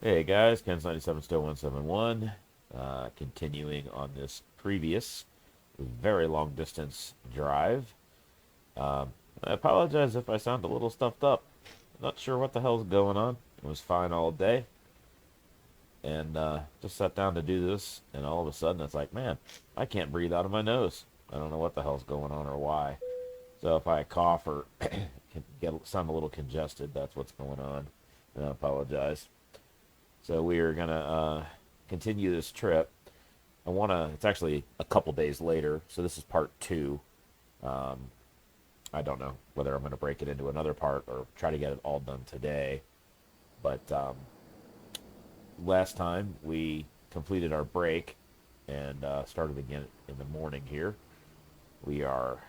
Hey guys, Ken's 97 still 171. Continuing on this previous very long distance drive. I apologize if I sound a little stuffed up. Not sure what the hell's going on. It was fine all day, and just sat down to do this, and all of a sudden it's like, man, I can't breathe out of my nose. I don't know what the hell's going on or why. So if I cough or sound a little congested, that's what's going on. And I apologize. So we are gonna continue this trip. It's actually a couple days later, so this is part two. Um, I don't know whether I'm gonna break it into another part or try to get it all done today. But last time we completed our break and started again in the morning here. We are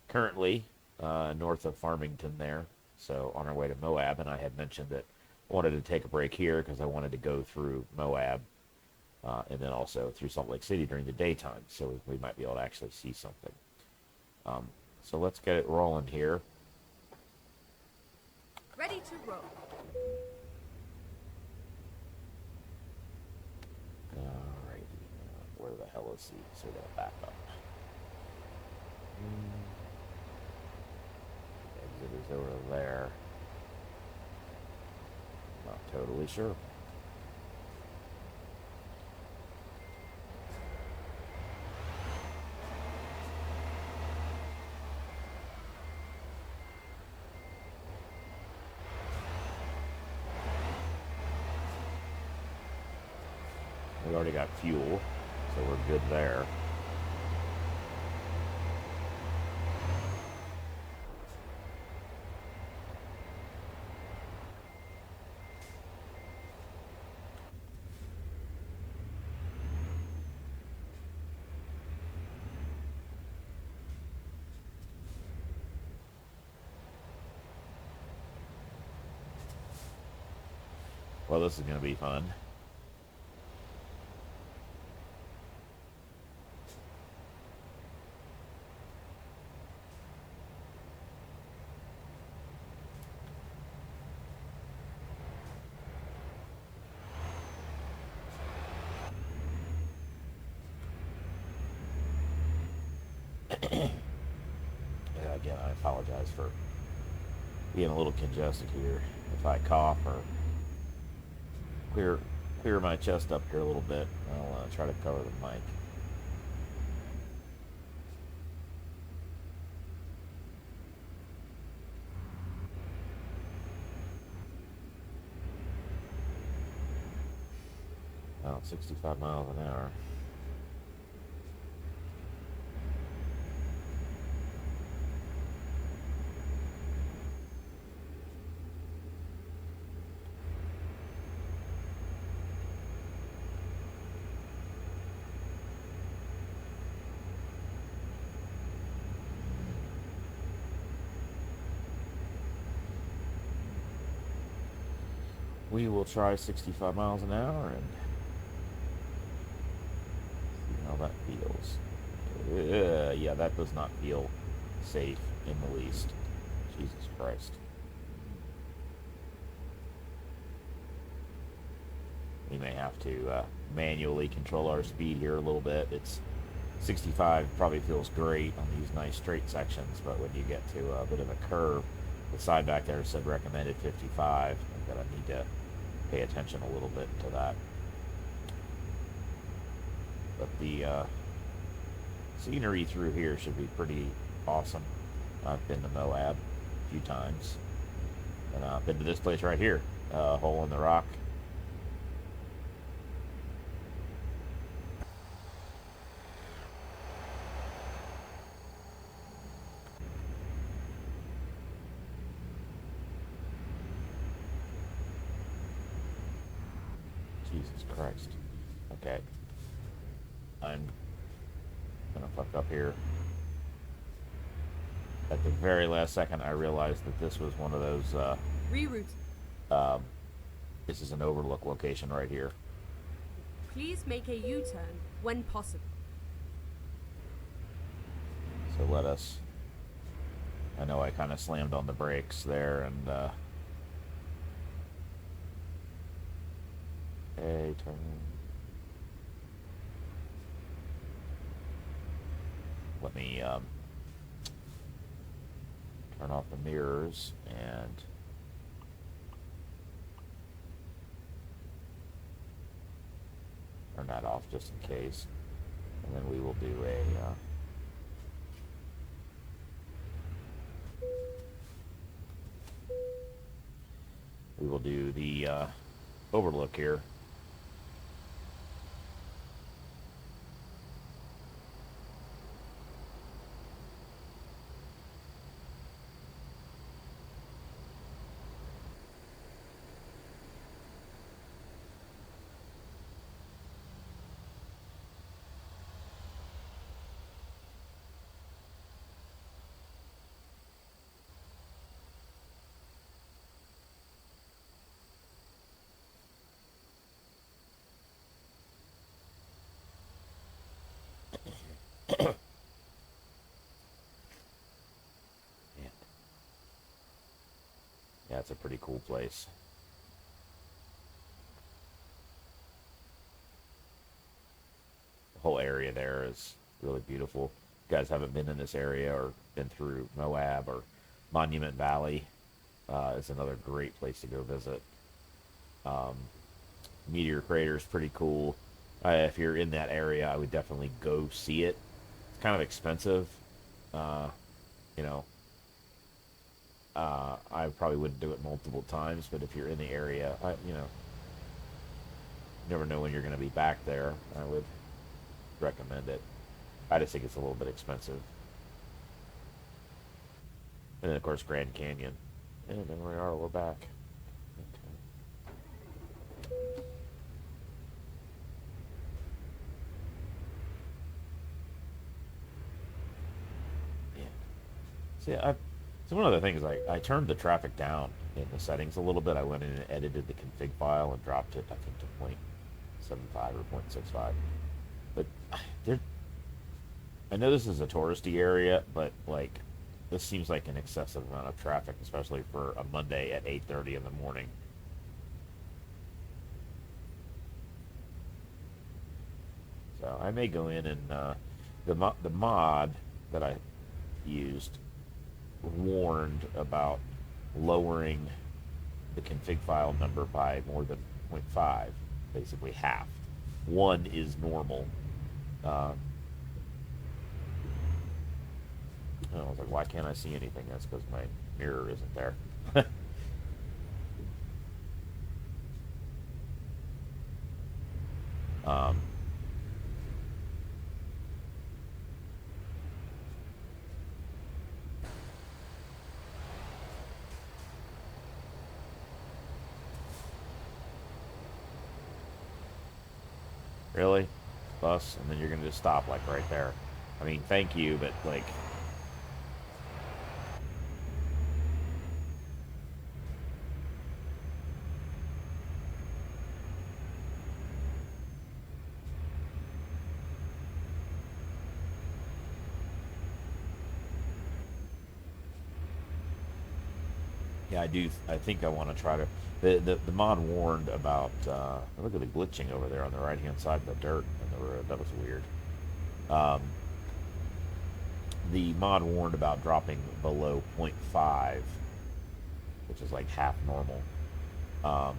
currently north of Farmington there, so on our way to Moab, and I had mentioned that I wanted to take a break here because I wanted to go through Moab and then also through Salt Lake City during the daytime, so we might be able to actually see something. Um, so let's get it rolling here. Ready to roll. Alrighty, where the hell is he? So we gotta back up. Exit is over there. Not totally sure. We already got fuel, so we're good there. Well, this is going to be fun. Yeah, again, I apologize for being a little congested here. If I cough or clear clear my chest up here a little bit, I'll try to cover the mic. Oh, 65 miles an hour. We will try 65 miles an hour and see how that feels. Yeah, that does not feel safe in the least. Jesus Christ. We may have to manually control our speed here a little bit. It's 65 probably feels great on these nice straight sections, but when you get to a bit of a curve, the side back there said recommended 55. I'm gonna need to pay attention a little bit to that. But the scenery through here should be pretty awesome. I've been to Moab a few times, and I've been to this place right here, Hole in the Rock. Jesus Christ. Okay. I'm gonna fuck up here. At the very last second, I realized that this was one of those, Reroute. um, this is an overlook location right here. Please make a U-turn when possible. So let us, I know I kind of slammed on the brakes there, and A turn. Let me turn off the mirrors and turn that off just in case. And then we will do the overlook here. Yeah, it's a pretty cool place. The whole area there is really beautiful. If you guys haven't been in this area or been through Moab or Monument Valley, it's another great place to go visit. Meteor Crater is pretty cool. If you're in that area, I would definitely go see it. It's kind of expensive. Uh, you know, I probably wouldn't do it multiple times, but if you're in the area, you never know when you're going to be back there. I would recommend it. I just think it's a little bit expensive. And then, of course, Grand Canyon. And then we are. We're back. Yeah. See, so one of the things, I turned the traffic down in the settings a little bit. I went in and edited the config file and dropped it, I think, to 0.75 or 0.65. But there, I know this is a touristy area, but like this seems like an excessive amount of traffic, especially for a Monday at 8:30 in the morning. So I may go in and the mod that I used warned about lowering the config file number by more than zero point 0.5, basically half. One is normal. Uh, I was like, why can't I see anything? That's because my mirror isn't there. um, really? Bus? And then you're going to just stop, like, right there. I mean, thank you, but, like, yeah, I do. I think I want to try to. The mod warned about. Look at the glitching over there on the right hand side of the dirt in the road. That was weird. Um, the mod warned about dropping below zero point 0.5, which is like half normal. Um,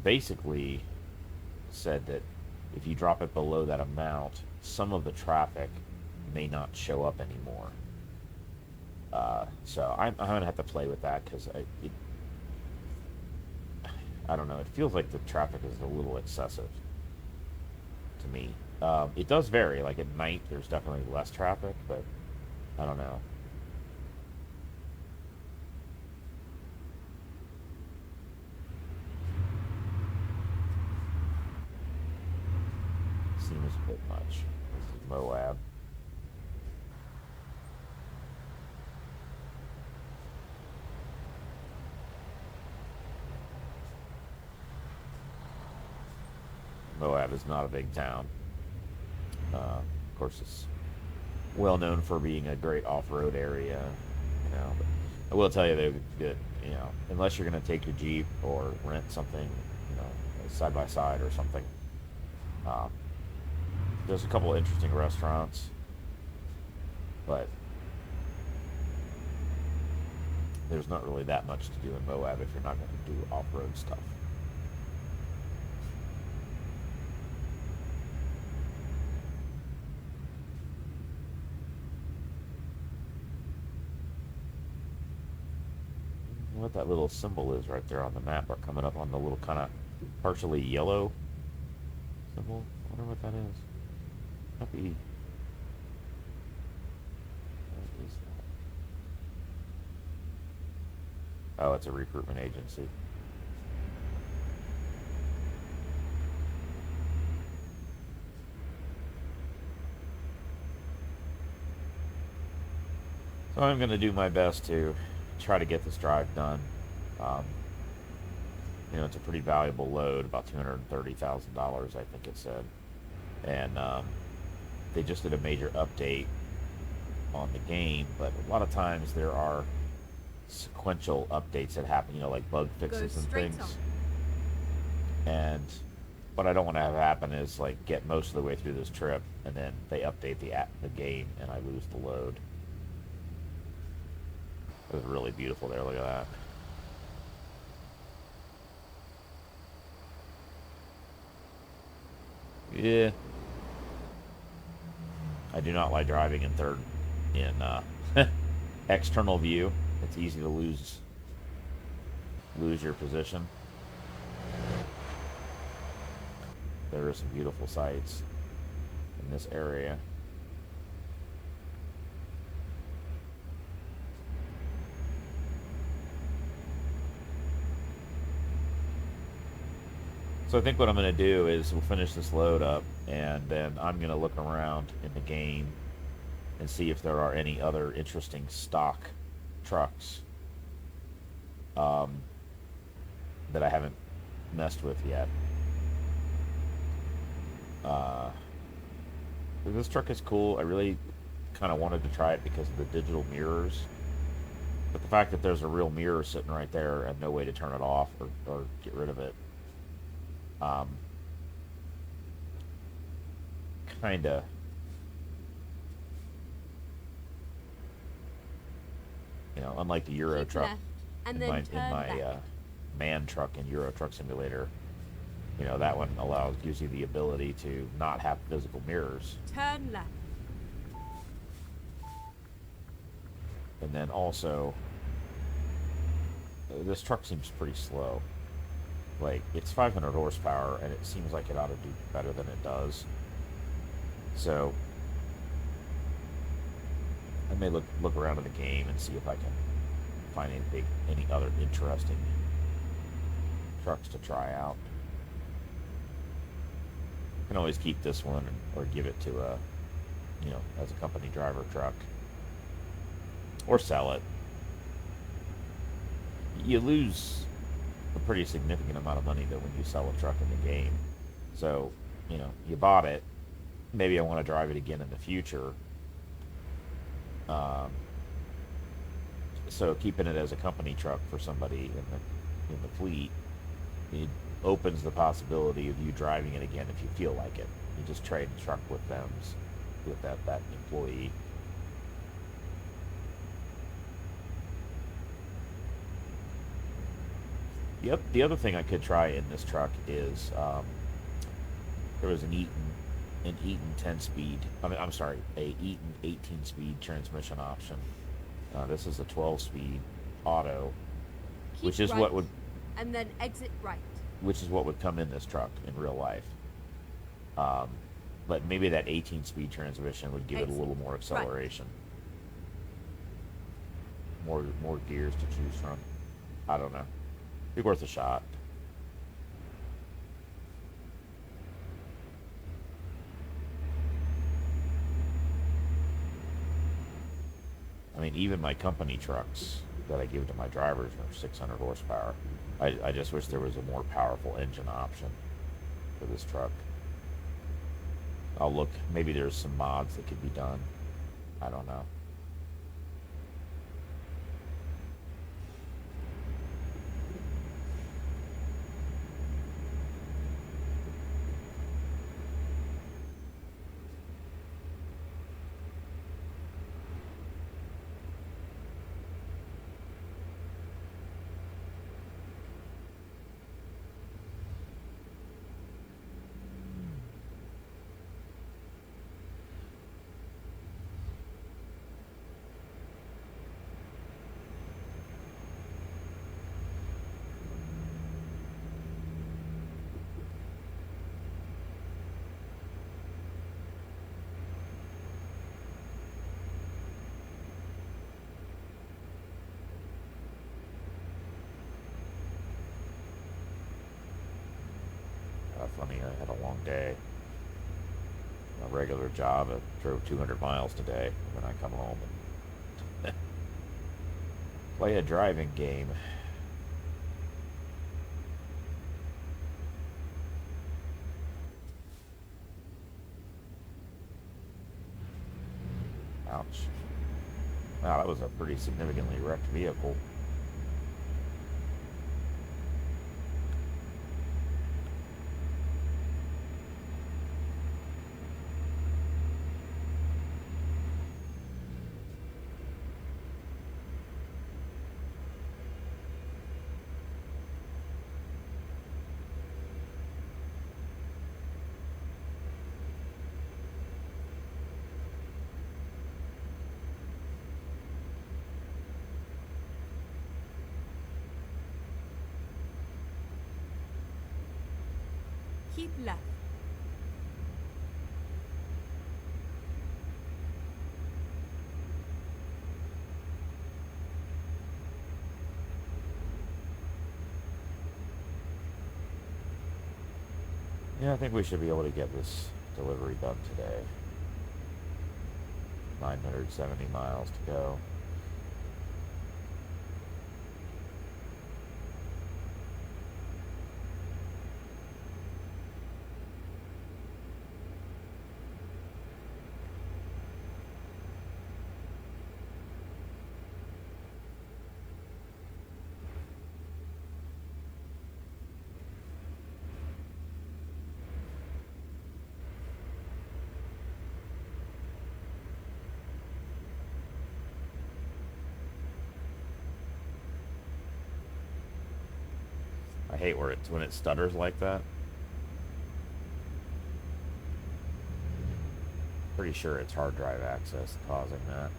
basically said that if you drop it below that amount, some of the traffic may not show up anymore. So I'm gonna have to play with that because I don't know. It feels like the traffic is a little excessive to me. It does vary. Like at night, there's definitely less traffic, but I don't know. Seems a bit much. This is Moab. Moab is not a big town. Of course, it's well known for being a great off-road area. But I will tell you, you know, unless you're going to take your Jeep or rent something, you know, side by side or something. Um, there's a couple of interesting restaurants, but there's not really that much to do in Moab if you're not going to do off-road stuff. What that little symbol is right there on the map, or coming up on the little kind of partially yellow symbol. I wonder what that is. Might be. What is that? Oh, it's a recruitment agency. So I'm going to do my best to try to get this drive done. Um, you know, it's a pretty valuable load, about $230,000, I think it said. And they just did a major update on the game, but a lot of times there are sequential updates that happen, you know, like bug Go fixes and straight things. on. And what I don't want to have happen is like get most of the way through this trip and then they update the game and I lose the load. It was really beautiful there. Look at that. Yeah. I do not like driving in third in external view. It's easy to lose your position. There are some beautiful sights in this area. So I think what I'm going to do is we'll finish this load up, and then I'm going to look around in the game and see if there are any other interesting stock trucks that I haven't messed with yet. Uh, this truck is cool. I really kind of wanted to try it because of the digital mirrors. But the fact that there's a real mirror sitting right there and no way to turn it off or get rid of it, um, kind of you know, unlike the Euro Keep truck left and in then my turn left. man truck in Euro Truck Simulator, you know, that one gives you the ability to not have physical mirrors, Turn left. and then also this truck seems pretty slow. Like it's 500 horsepower, and it seems like it ought to do better than it does. So I may look around in the game and see if I can find any other interesting trucks to try out. I can always keep this one or give it to a, you know, as a company driver truck, or sell it. You lose a pretty significant amount of money though when you sell a truck in the game. So, you know, you bought it. Maybe I want to drive it again in the future. Um, so keeping it as a company truck for somebody in the fleet, it opens the possibility of you driving it again if you feel like it. You just trade the truck with them, with that employee. Yep. The other thing I could try in this truck is there was an Eaton 10-speed. I'm sorry, a Eaton 18-speed transmission option. This is a 12-speed auto, Keep which is right what would and then exit right. which is what would come in this truck in real life. Um, but maybe that 18-speed transmission would give it a Exit little more right. acceleration, more gears to choose from. I don't know. Be worth a shot. I mean, even my company trucks that I give to my drivers are 600 horsepower. I just wish there was a more powerful engine option for this truck. I'll look. Maybe there's some mods that could be done. I don't know. funny. I had a long day. A regular job. I drove 200 miles today. And then I come home and play a driving game. Ouch. Wow, that was a pretty significantly wrecked vehicle. Keep left. Yeah, I think we should be able to get this delivery done today. 970 miles to go. I hate where it's when it stutters like that. Pretty sure it's hard drive access causing that.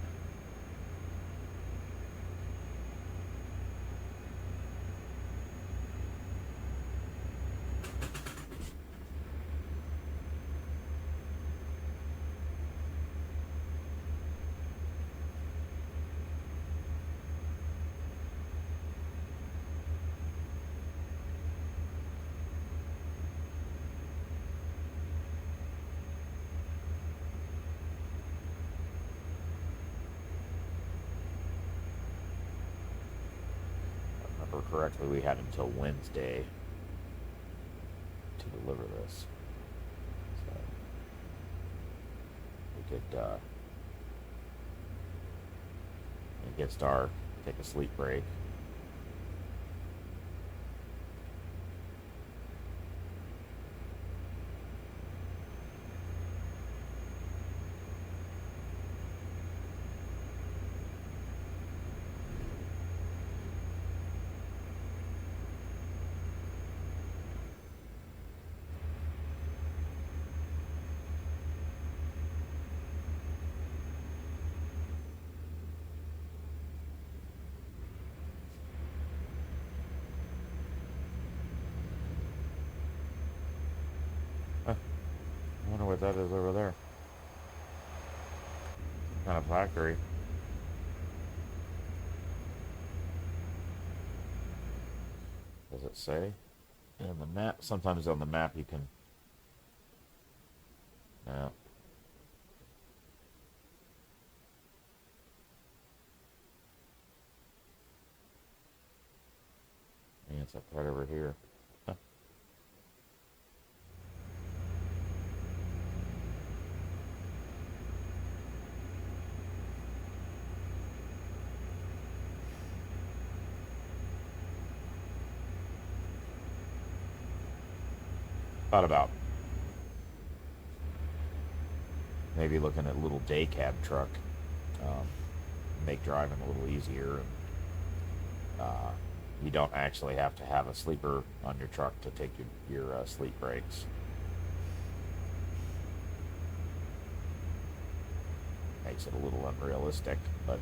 If I remember correctly, we had until Wednesday to deliver this. So we could, when it gets dark, take a sleep break. Huh, I wonder what that is over there. Some kind of factory. Does it say? In the map, sometimes on the map you can. No. Yeah, it's up right over here. Huh. Thought about maybe looking at a little day cab truck. Um, make driving a little easier. And uh, you don't actually have to have a sleeper on your truck to take your sleep breaks. Makes it a little unrealistic, but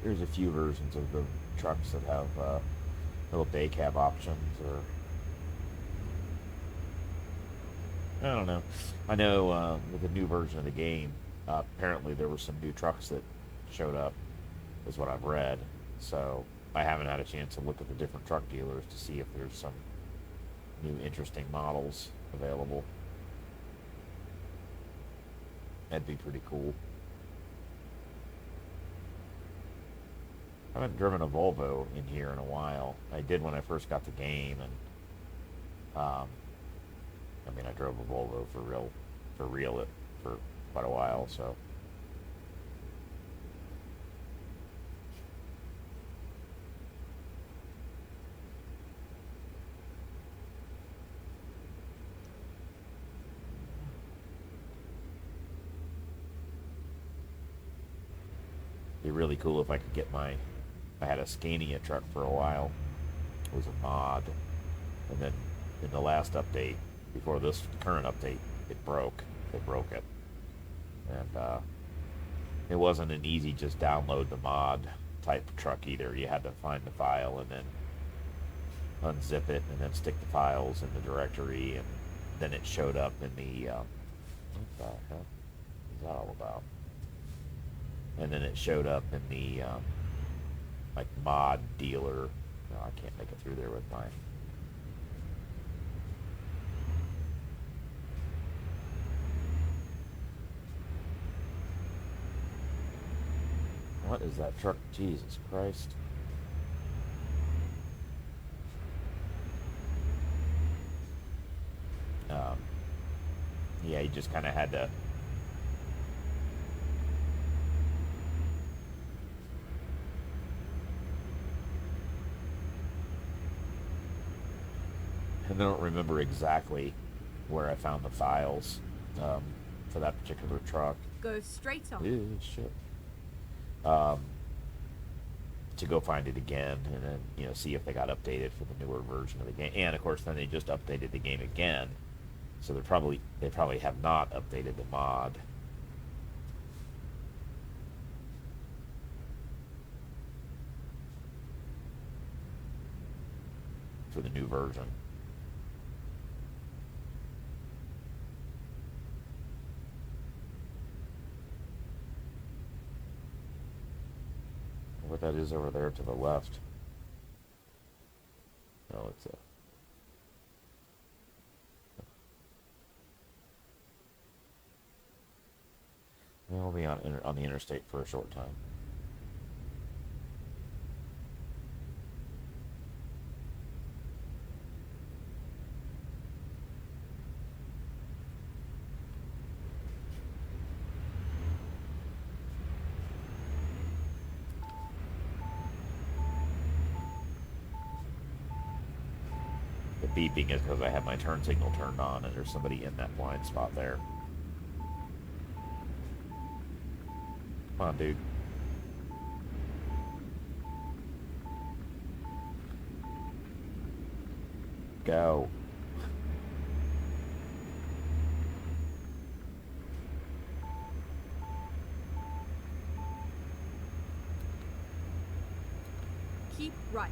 there's a few versions of the trucks that have little day cab options or I don't know. I know with the new version of the game, apparently there were some new trucks that showed up, is what I've read. So I haven't had a chance to look at the different truck dealers to see if there's some new interesting models available. That'd be pretty cool. I haven't driven a Volvo in here in a while. I did when I first got the game, and I mean, I drove a Volvo for quite a while. So it'd be really cool if I could get my. I had a Scania truck for a while. It was a mod, and then in the last update, before this current update, it broke. They broke it, and it wasn't an easy just download the mod type truck either. You had to find the file and then unzip it and then stick the files in the directory, and then it showed up in the what the hell is that all about? And then it showed up in the like mod dealer. No, I can't make it through there with my. What is that truck? Jesus Christ. Um, yeah, you just kind of had to. I don't remember exactly where I found the files um, for that particular truck. Go straight on. Ew, shit. Um, to go find it again and then see if they got updated for the newer version of the game. And of course, then they just updated the game again, so they probably have not updated the mod. For the new version. What that is over there to the left. No, it's a. We'll be on the interstate for a short time. The beeping is because I have my turn signal turned on and there's somebody in that blind spot there. Come on, dude. Go. Keep right.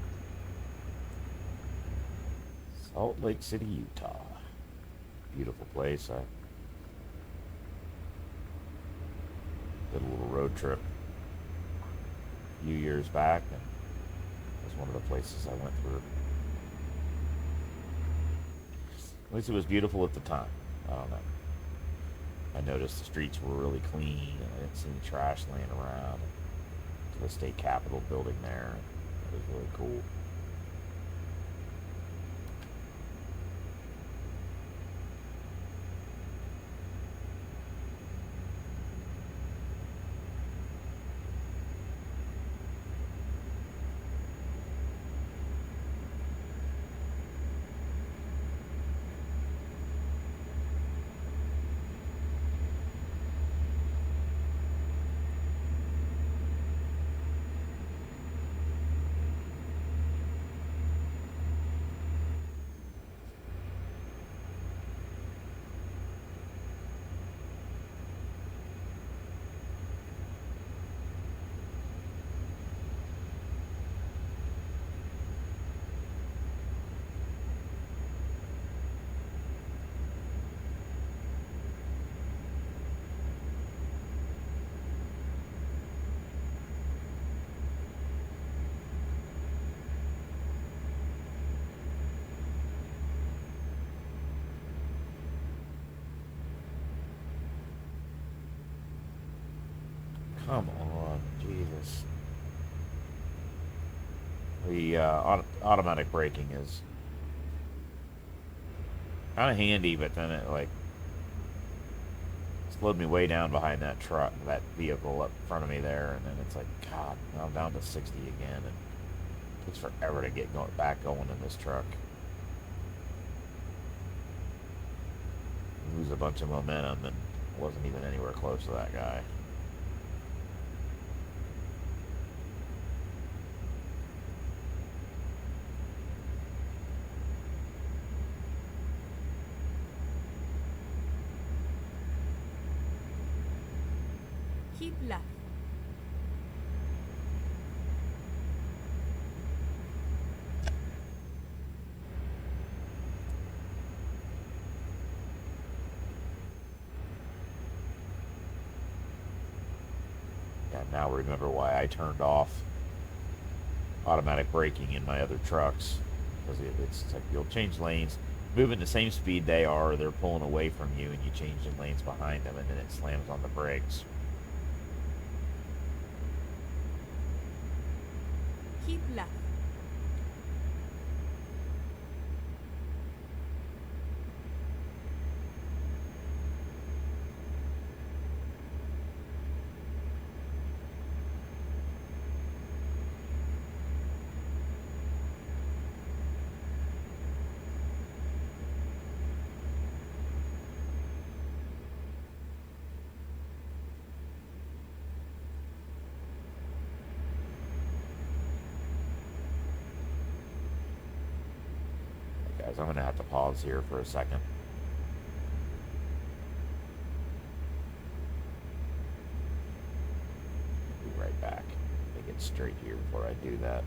Salt Lake City, Utah. Beautiful place. I did a little road trip a few years back, and it was one of the places I went through. At least it was beautiful at the time. I don't know. I noticed the streets were really clean, and I didn't see any trash laying around. To the state capitol building there. It was really cool. Come on, Jesus. The automatic braking is kind of handy, but then it like slowed me way down behind that truck, that vehicle up in front of me there, and then it's like, God, now I'm down to 60 again, and it takes forever to get back going in this truck. Lose a bunch of momentum and wasn't even anywhere close to that guy. Keep left. Yeah, now remember why I turned off automatic braking in my other trucks. Because it's like you'll change lanes, moving the same speed they are, they're pulling away from you, and you change the lanes behind them, and then it slams on the brakes. Keep left. Guys, I'm going to have to pause here for a second. Be right back. Let me get straight here before I do that.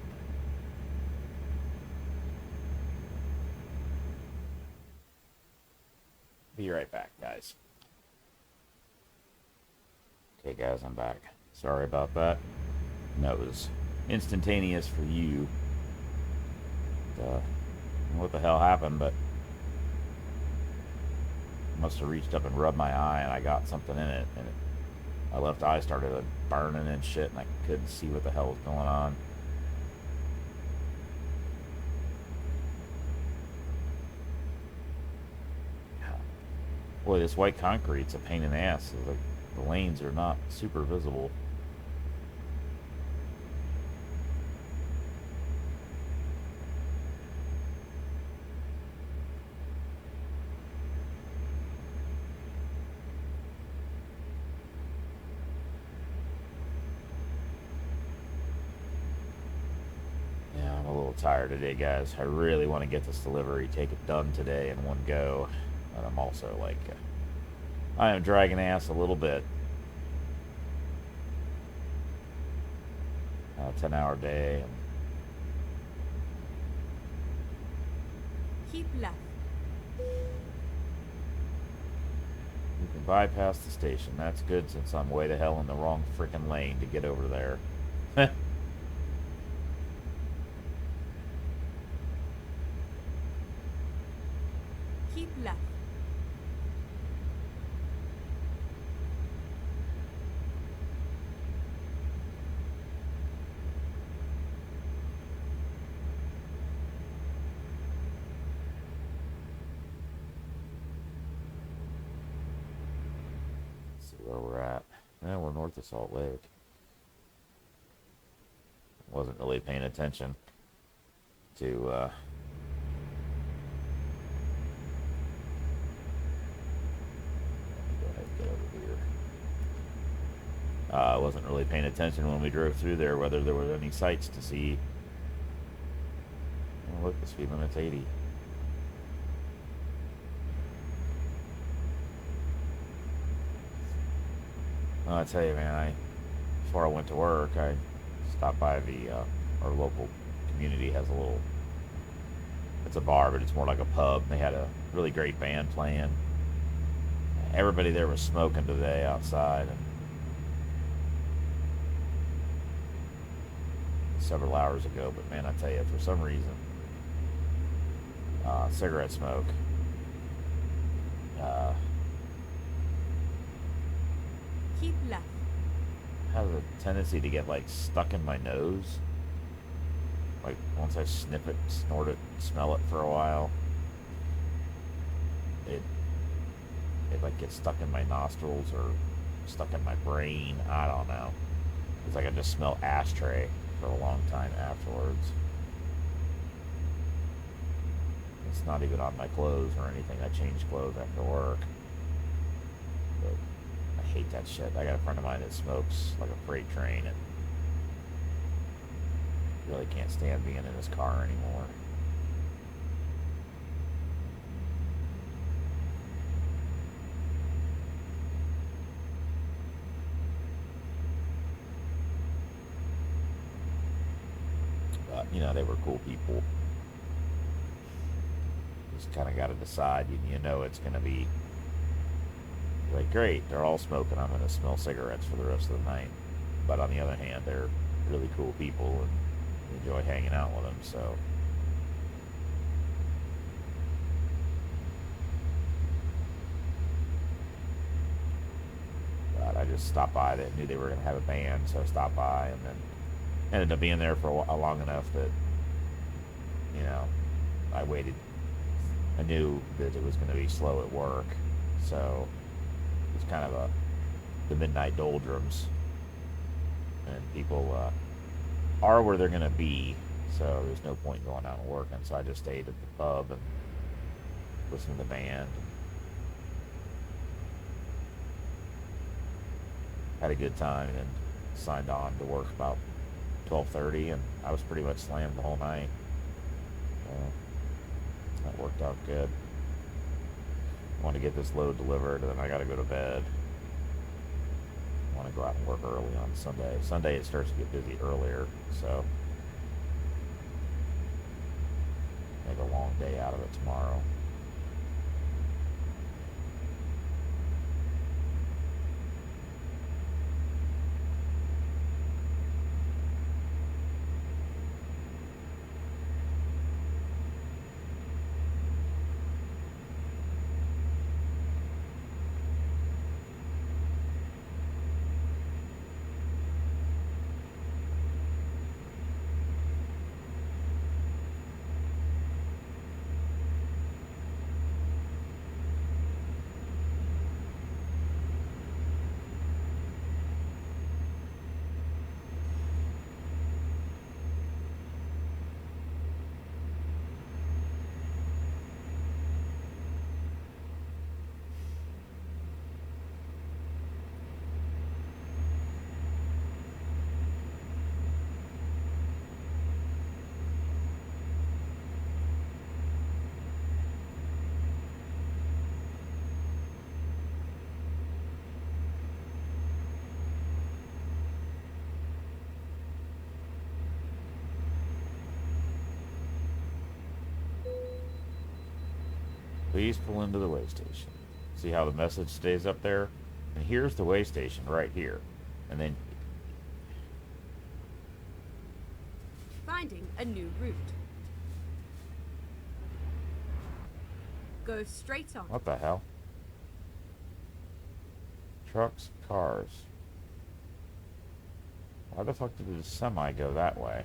Be right back, guys. Okay, guys, I'm back. Sorry about that. That was instantaneous for you. What the hell happened, but must have reached up and rubbed my eye, and I got something in it, and my left eye started burning and shit, and I couldn't see what the hell was going on. Boy, this white concrete's a pain in the ass. It's like the lanes are not super visible. Yeah, I'm a little tired today, guys. I really want to get this delivery, take it done today in one go. But I'm also like, I am dragging ass a little bit. 10-hour day. And Keep left. you can bypass the station. That's good since I'm way the hell in the wrong freaking lane to get over there. Keep left. Let's see where we're at. Yeah, we're north of Salt Lake. Wasn't really paying attention to let me go ahead and get over here. I wasn't really paying attention when we drove through there whether there were any sights to see. Oh, look, the speed limit's 80. Well, I tell you, man, before I went to work, I stopped by our local community has a little, it's a bar, but it's more like a pub. They had a really great band playing. Everybody there was smoking today outside, and several hours ago. But man, I tell you, for some reason, cigarette smoke. Keep left. has a tendency to get like stuck in my nose. Like once I sniff it, snort it, smell it for a while, it it like gets stuck in my nostrils or stuck in my brain. I don't know. It's like I just smell ashtray for a long time afterwards. It's not even on my clothes or anything. I change clothes after work. But I hate that shit. I got a friend of mine that smokes like a freight train and really can't stand being in his car anymore. But, you know, they were cool people. Just kind of got to decide. You know it's going to be like, great, they're all smoking. I'm going to smell cigarettes for the rest of the night. But on the other hand, they're really cool people and enjoy hanging out with them. So, but I just stopped by. They knew they were going to have a band, so I stopped by and then ended up being there for long enough that, you know, I waited. I knew that it was going to be slow at work, so it's kind of the midnight doldrums, and people are where they're going to be. So there's no point in going out and working. So I just stayed at the pub and listened to the band. Had a good time, and then signed on to work about 12:30, and I was pretty much slammed the whole night. That worked out good. I want to get this load delivered, and then I got to go to bed. I want to go out and work early on Sunday. Sunday it starts to get busy earlier, so make a long day out of it tomorrow. Please pull into the way station. See how the message stays up there? And here's the way station right here. And then, Finding a new route. Go straight on. what the hell? Trucks, cars. Why the fuck did the semi go that way?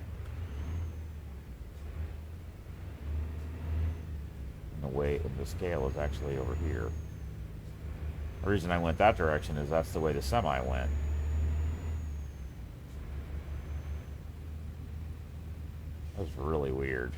And the weight and the scale is actually over here. The reason I went that direction is that's the way the semi went. That was really weird.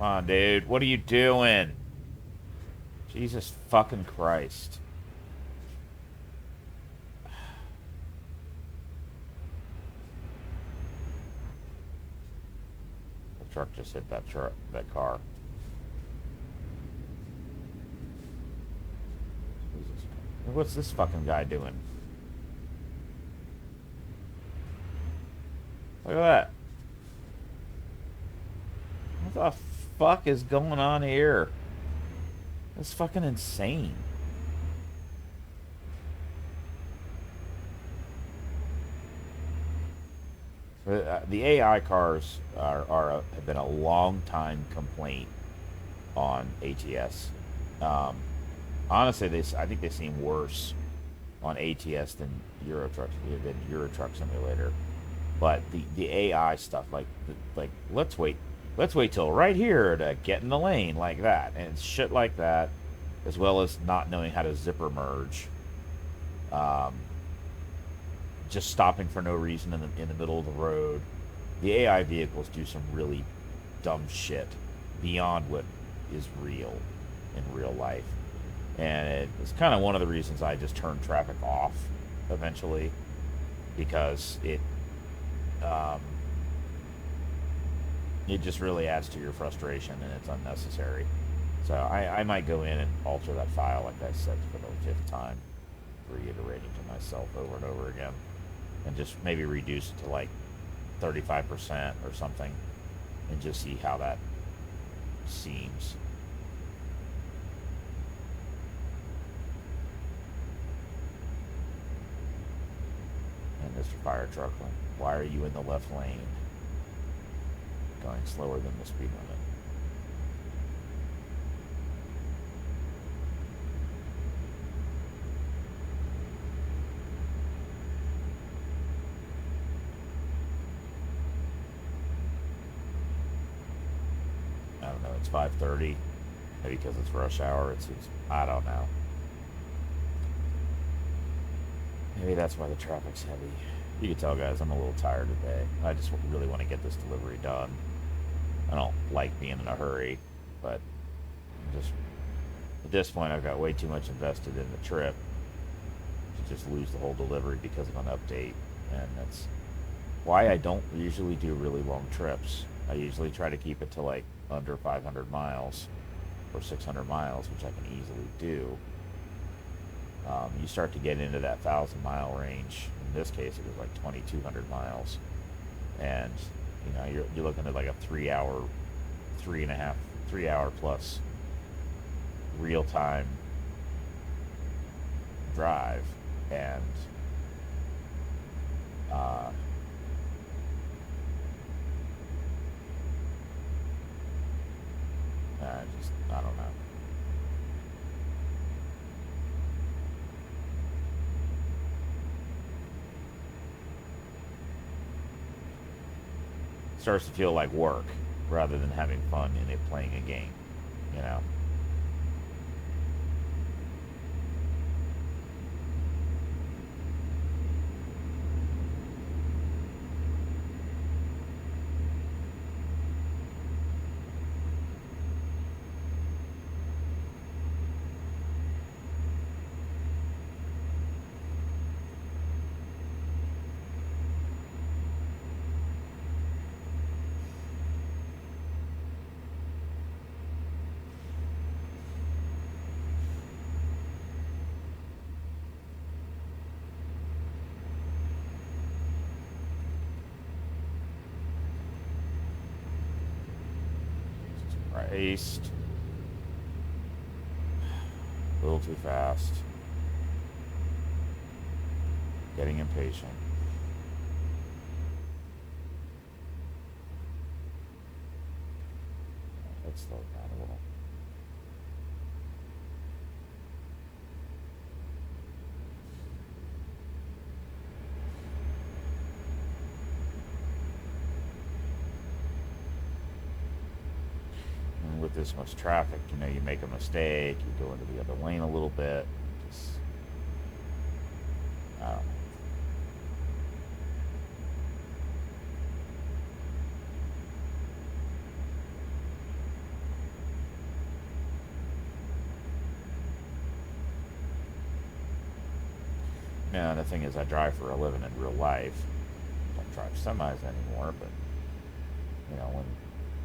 on, dude. What are you doing? Jesus fucking Christ. The truck just hit that car. Jesus. What's this fucking guy doing? Look at that. What the fuck is going on here? That's fucking insane. The AI cars have been a long time complaint on ATS. Um, Honestly, I think they seem worse on ATS than Euro Truck Simulator. But the AI stuff, like let's wait till right here to get in the lane like that, and shit like that, as well as not knowing how to zipper merge, um, just stopping for no reason in the middle of the road. The AI vehicles do some really dumb shit beyond what is real in real life, and it's kind of one of the reasons I just turned traffic off eventually, because um, it just really adds to your frustration and it's unnecessary. So I might go in and alter that file, like I said, for the fifth time, reiterating to myself over and over again, and just maybe reduce it to like 35% or something, and just see how that seems. And Mr. Fire Truck, why are you in the left lane? Going slower than the speed limit. I don't know, it's 5:30. Maybe because it's rush hour, it seems, I don't know. Maybe that's why the traffic's heavy. You can tell, guys, I'm a little tired today. I just really want to get this delivery done. I don't like being in a hurry, but just at this point, I've got way too much invested in the trip to just lose the whole delivery because of an update. And that's why I don't usually do really long trips. I usually try to keep it to like under 500 miles or 600 miles, which I can easily do. You start to get into that 1,000-mile range. In this case, it was like 2,200 miles, and you know you're looking at like a 3 hour, 3.5, 3 hour plus real time drive, and uh, I don't know. Starts to feel like work rather than having fun in it, playing a game, you know. Raced a little too fast, getting impatient. Let's slow down a little. And with this much traffic, you know, you make a mistake, you go into the other lane a little bit. Just, I don't know. Now, the thing is, I drive for a living in real life. I don't drive semis anymore, but,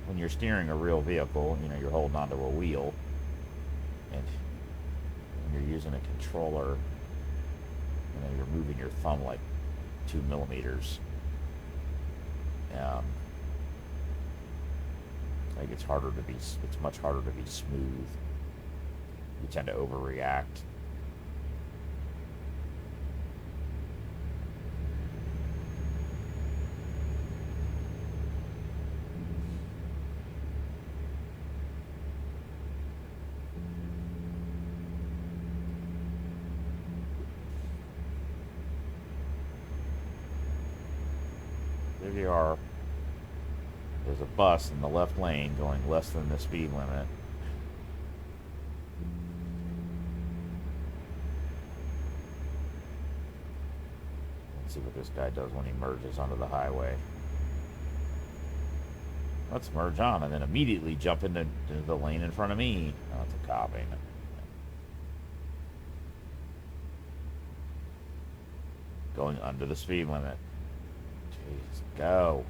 when you're steering a real vehicle, you're holding onto a wheel, and when you're using a controller, you're moving your thumb like 2 millimeters. Um, like it's much harder to be smooth. You tend to overreact. There you are. There's a bus in the left lane going less than the speed limit. Let's see what this guy does when he merges onto the highway. Let's merge on and then immediately jump into the lane in front of me. Oh, it's a cop, ain't it? Going under the speed limit. Jeez, go.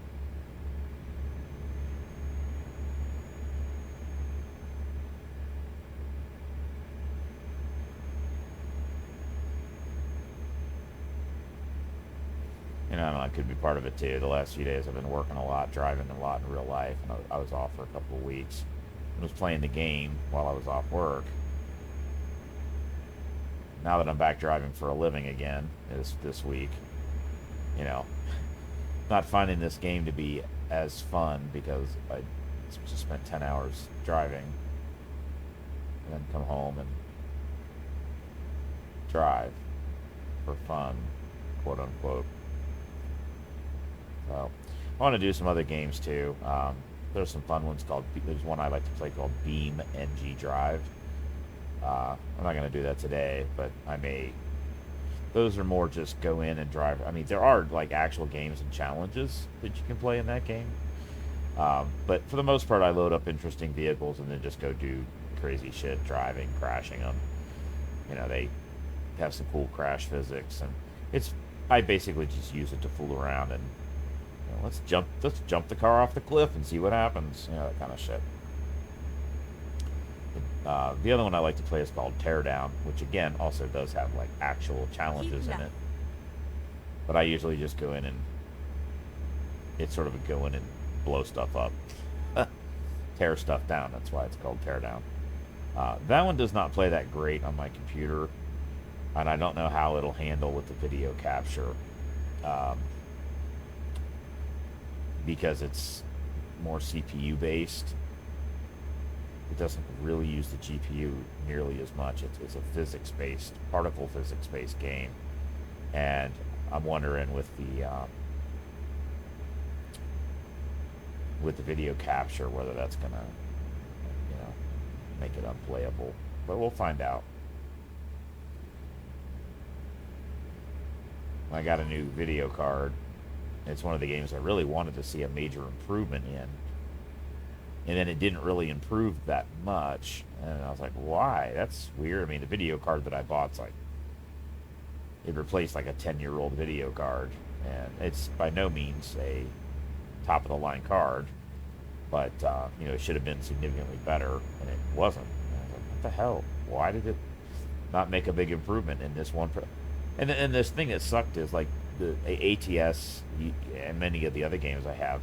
I don't know, it could be part of it too. The last few days I've been working a lot, driving a lot in real life, and I was off for a couple of weeks. I was playing the game while I was off work. Now that I'm back driving for a living again, this week, you know, not finding this game to be as fun because I just spent 10 hours driving and then come home and drive for fun, quote unquote. So I want to do some other games too. There's some fun ones there's one I like to play called Beam NG Drive. I'm not going to do that today, but I may. Those are more just go in and drive. I mean, there are like actual games and challenges that you can play in that game. But for the most part, I load up interesting vehicles and then just go do crazy shit, driving, crashing them. They have some cool crash physics, and I basically just use it to fool around and let's jump the car off the cliff and see what happens. That kind of shit. The other one I like to play is called Teardown, which again also does have like actual challenges in it. But I usually just go in and it's sort of a go in and blow stuff up, tear stuff down. That's why it's called Teardown. That one does not play that great on my computer, and I don't know how it'll handle with the video capture. Because it's more CPU based. It doesn't really use the GPU nearly as much. It's a physics-based, particle physics-based game, and I'm wondering with the video capture whether that's gonna, make it unplayable. But we'll find out. I got a new video card. It's one of the games I really wanted to see a major improvement in. And then it didn't really improve that much. And I was like, why? That's weird. I mean, the video card that I bought's like, it replaced like a 10-year-old video card. And it's by no means a top-of-the-line card. But, it should have been significantly better. And it wasn't. And I was like, what the hell? Why did it not make a big improvement in this one? And this thing that sucked is like, the ATS and many of the other games I have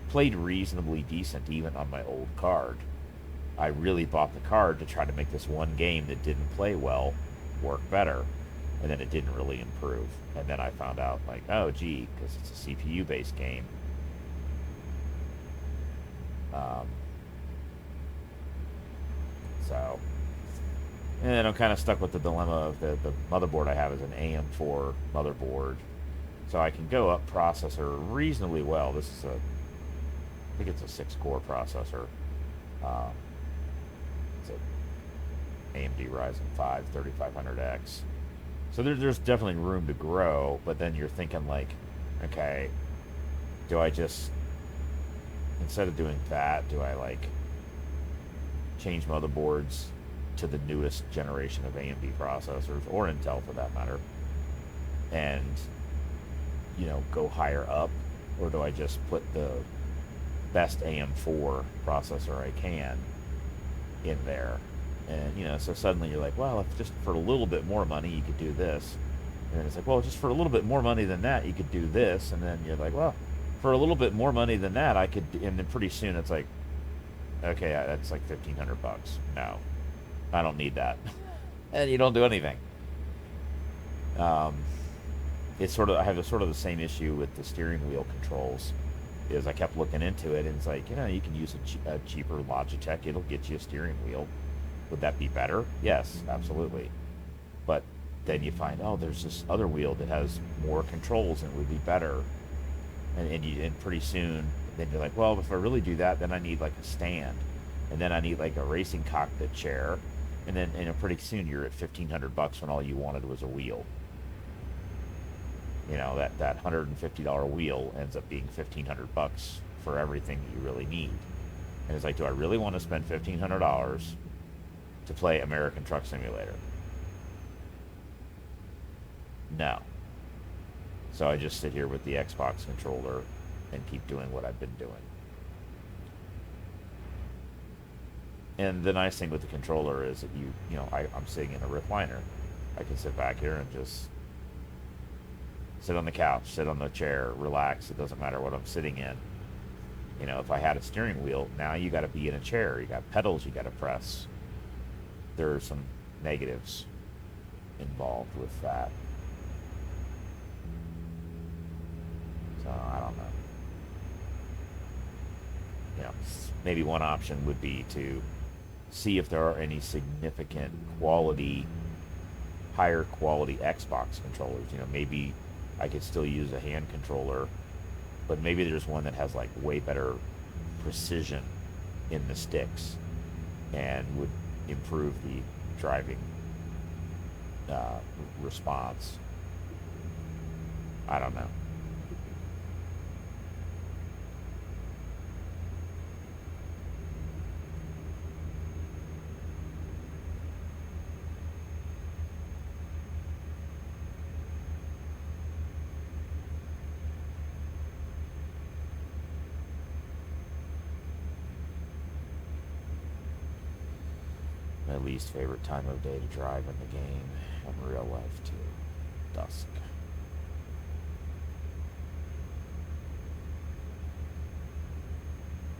played reasonably decent even on my old card. I really bought the card to try to make this one game that didn't play well work better, and then it didn't really improve. And then I found out, like, oh gee, because it's a CPU based game. So, and I'm kind of stuck with the dilemma of the motherboard I have is an AM4 motherboard. So I can go up processor reasonably well. This is I think it's a 6-core processor. It's a AMD Ryzen 5 3500X. So there's definitely room to grow, but then you're thinking like, okay, do I just, instead of doing that, do I like change motherboards to the newest generation of AMD processors, or Intel for that matter? and, go higher up, or do I just put the best AM4 processor I can in there? And, so suddenly you're like, well, if just for a little bit more money you could do this. And then it's like, well, just for a little bit more money than that you could do this. And then you're like, well, for a little bit more money than that I could, and then pretty soon it's like, okay, that's like $1,500. No, I don't need that. And you don't do anything. Um, it's sort of, I have sort of the same issue with the steering wheel controls. Is I kept looking into it, and it's like, you can use a cheaper Logitech. It'll get you a steering wheel. Would that be better? Yes, absolutely. But then you find, oh, there's this other wheel that has more controls and it would be better. And pretty soon, then you're like, well, if I really do that, then I need like a stand, and then I need like a racing cockpit chair, and then pretty soon you're at $1,500 when all you wanted was a wheel. That $150 wheel ends up being $1,500 for everything that you really need. And it's like, do I really want to spend $1,500 to play American Truck Simulator? No. So I just sit here with the Xbox controller and keep doing what I've been doing. And the nice thing with the controller is that I'm sitting in a recliner. I can sit back here and just sit on the couch, sit on the chair, relax. It doesn't matter what I'm sitting in. If I had a steering wheel, now you got to be in a chair. You got pedals you got to press. There are some negatives involved with that. So I don't know. Maybe one option would be to see if there are any significant higher quality Xbox controllers. Maybe I could still use a hand controller, but maybe there's one that has like way better precision in the sticks and would improve the driving response. I don't know. My least favorite time of day to drive in the game, in real life too. Dusk.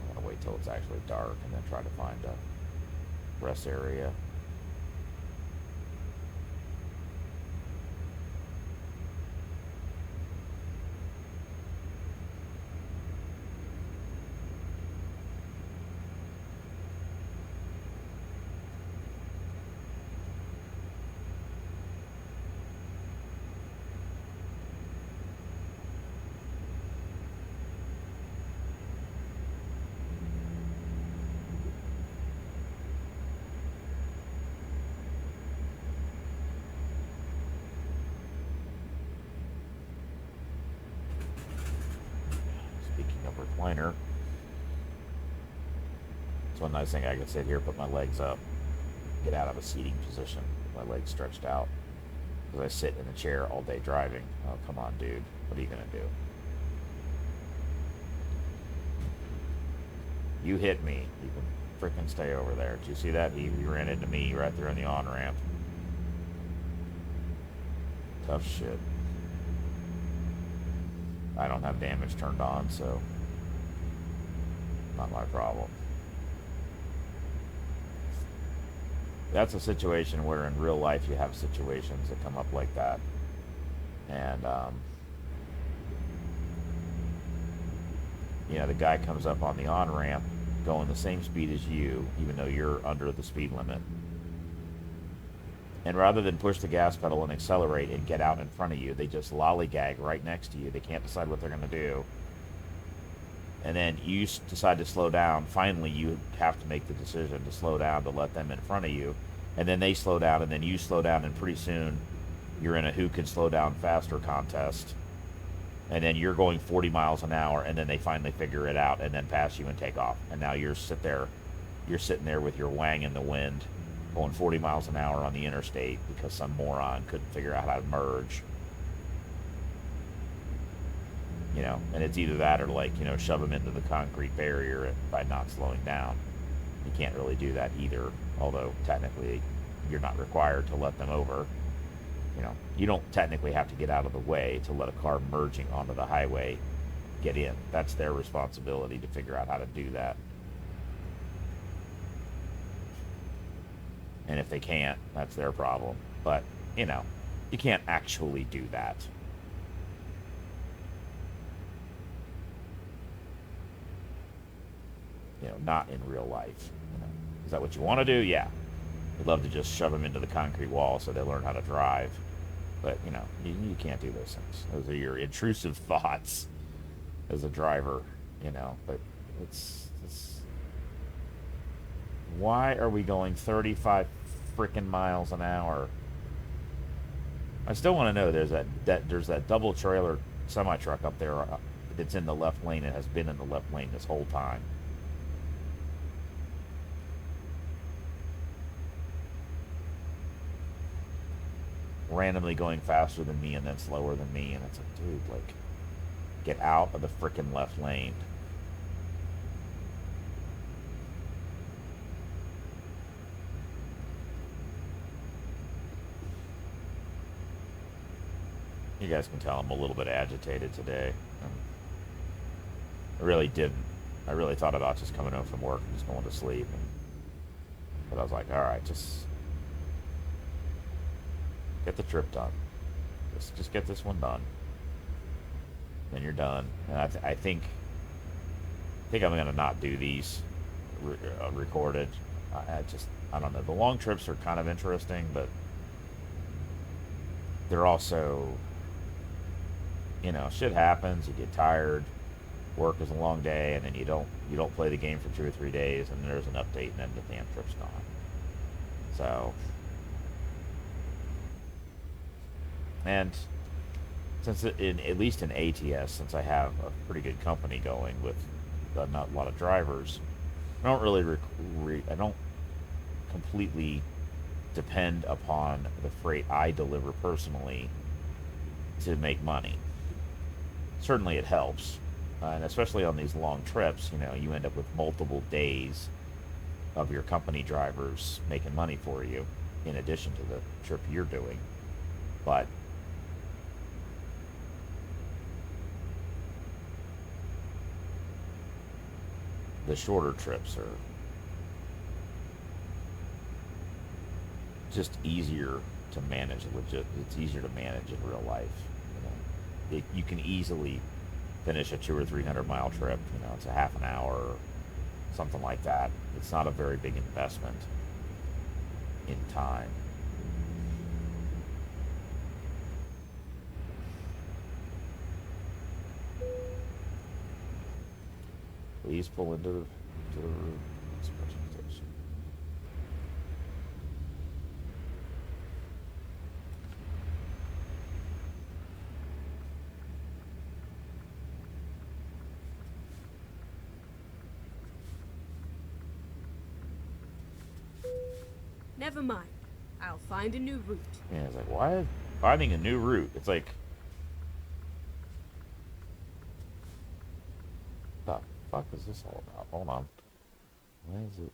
I'm gonna wait till it's actually dark and then try to find a rest area. Recliner. It's one nice thing, I can sit here, put my legs up, get out of a seating position, my legs stretched out, because I sit in a chair all day driving. Oh, come on, dude. What are you gonna do? You hit me. You can freaking stay over there. Did you see that? He ran into me right there on the on-ramp. Tough shit. I don't have damage turned on, so not my problem. That's a situation where in real life you have situations that come up like that. And, the guy comes up on the on-ramp going the same speed as you, even though you're under the speed limit. And rather than push the gas pedal and accelerate and get out in front of you, they just lollygag right next to you. They can't decide what they're going to do. And then you decide to slow down. Finally, you have to make the decision to slow down to let them in front of you. And then they slow down, and then you slow down, and pretty soon you're in a who can slow down faster contest. And then you're going 40 miles an hour, and then they finally figure it out and then pass you and take off. And now you're sitting there with your wang in the wind, going 40 miles an hour on the interstate because some moron couldn't figure out how to merge. You know, and it's either that or like, you know, shove them into the concrete barrier by not slowing down. You can't really do that either, although technically you're not required to let them over. You know, you don't technically have to get out of the way to let a car merging onto the highway get in. That's their responsibility to figure out how to do that. And if they can't, that's their problem. But, you know, you can't actually do that. You know, not in real life. You know, is that what you want to do? Yeah. You'd love to just shove them into the concrete wall so they learn how to drive. But, you know, you can't do those things. Those are your intrusive thoughts as a driver, you know. But it's why are we going 35 freaking miles an hour? I still want to know there's that double trailer semi truck up there that's in the left lane and has been in the left lane this whole time. Randomly going faster than me and then slower than me, and it's like, dude, like, get out of the freaking left lane. You guys can tell I'm a little bit agitated today. I really didn't. I really thought about just coming home from work and just going to sleep. But I was like, all right, just get the trip done. Just get this one done. Then you're done. And I think I'm gonna not do these recorded. I don't know. The long trips are kind of interesting, but they're also, you know, shit happens. You get tired. Work is a long day, and then you don't play the game for 2 or 3 days, and there's an update, and then the damn trip's gone. So, and since at least in ATS, since I have a pretty good company going with not a lot of drivers, I don't really I don't completely depend upon the freight I deliver personally to make money. Certainly, it helps, and especially on these long trips, you know, you end up with multiple days of your company drivers making money for you, in addition to the trip you're doing. But the shorter trips are just easier to manage. It's easier to manage in real life. You know, you can easily finish a 200 or 300 mile trip. You know, it's a half an hour, or something like that. It's not a very big investment in time. Please pull into the room. Presentation. Never mind. I'll find a new route. Yeah, it's like, why finding a new route? It's like, what the fuck is this all about? Hold on. Why is it?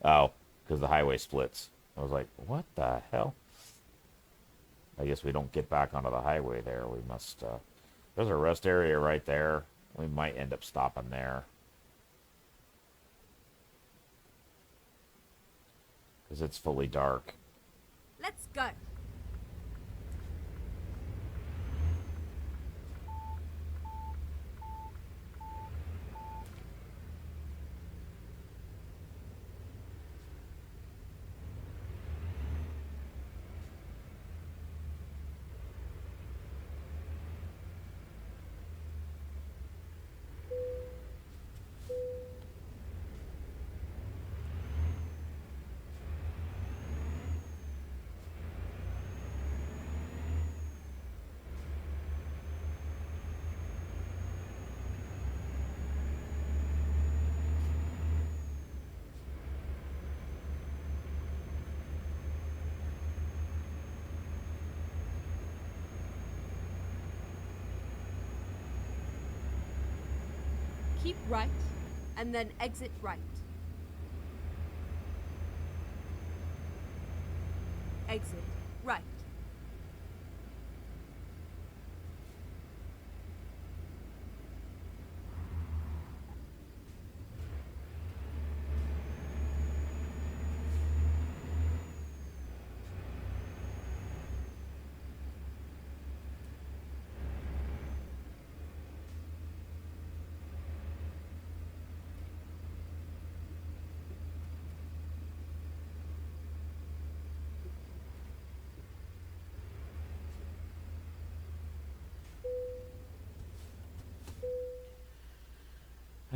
Oh, because the highway splits. I was like, what the hell? I guess we don't get back onto the highway there. We must, there's a rest area right there. We might end up stopping there. Because it's fully dark. Let's go. Keep right, and then exit right. Exit right.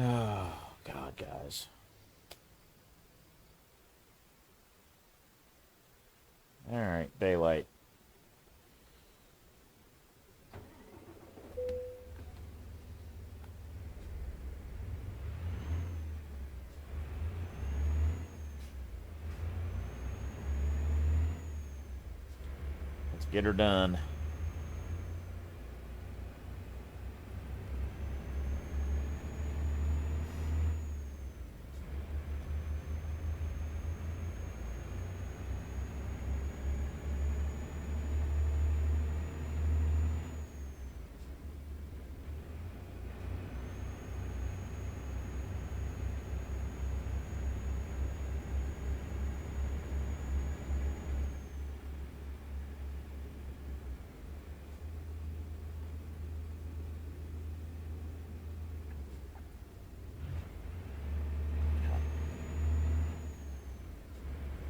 Oh, God, guys. Alright, daylight. Let's get her done.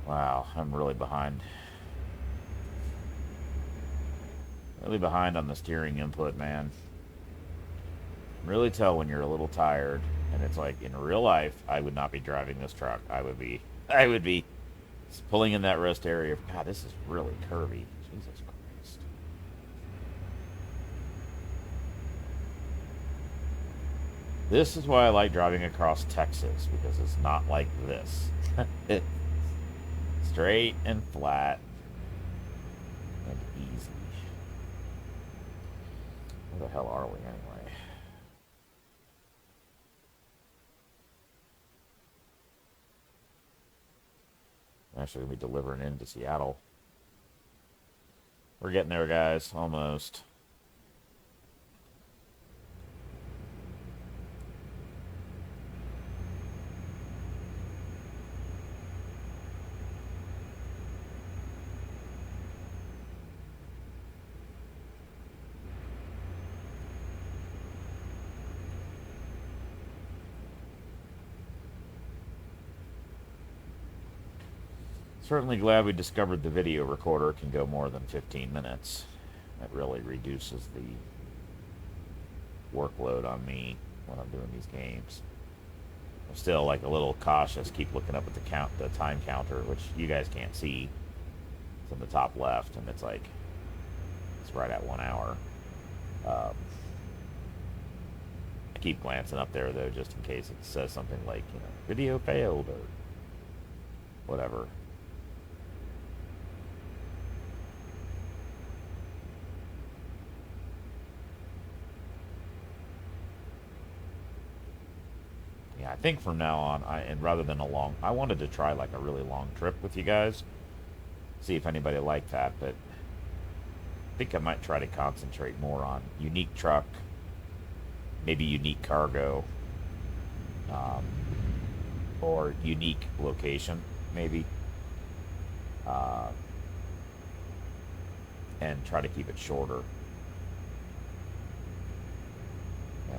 Wow, I'm really behind. Really behind on the steering input, man. Really tell when you're a little tired. And it's like, in real life, I would not be driving this truck. I would be pulling in that rest area. God, this is really curvy. Jesus Christ. This is why I like driving across Texas, because it's not like this. It's straight and flat and easy. Where the hell are we anyway? I'm actually going to be delivering into Seattle. We're getting there, guys. Almost. Certainly glad we discovered the video recorder can go more than 15 minutes. That really reduces the workload on me when I'm doing these games. I'm still like a little cautious. Keep looking up at the time counter, which you guys can't see. It's in the top left, and it's like it's right at 1 hour. I keep glancing up there though, just in case it says something like, video failed or whatever. Yeah, I think from now on, and rather than I wanted to try like a really long trip with you guys, see if anybody liked that, but I think I might try to concentrate more on unique truck, maybe unique cargo, um, or unique location, maybe, uh, and try to keep it shorter.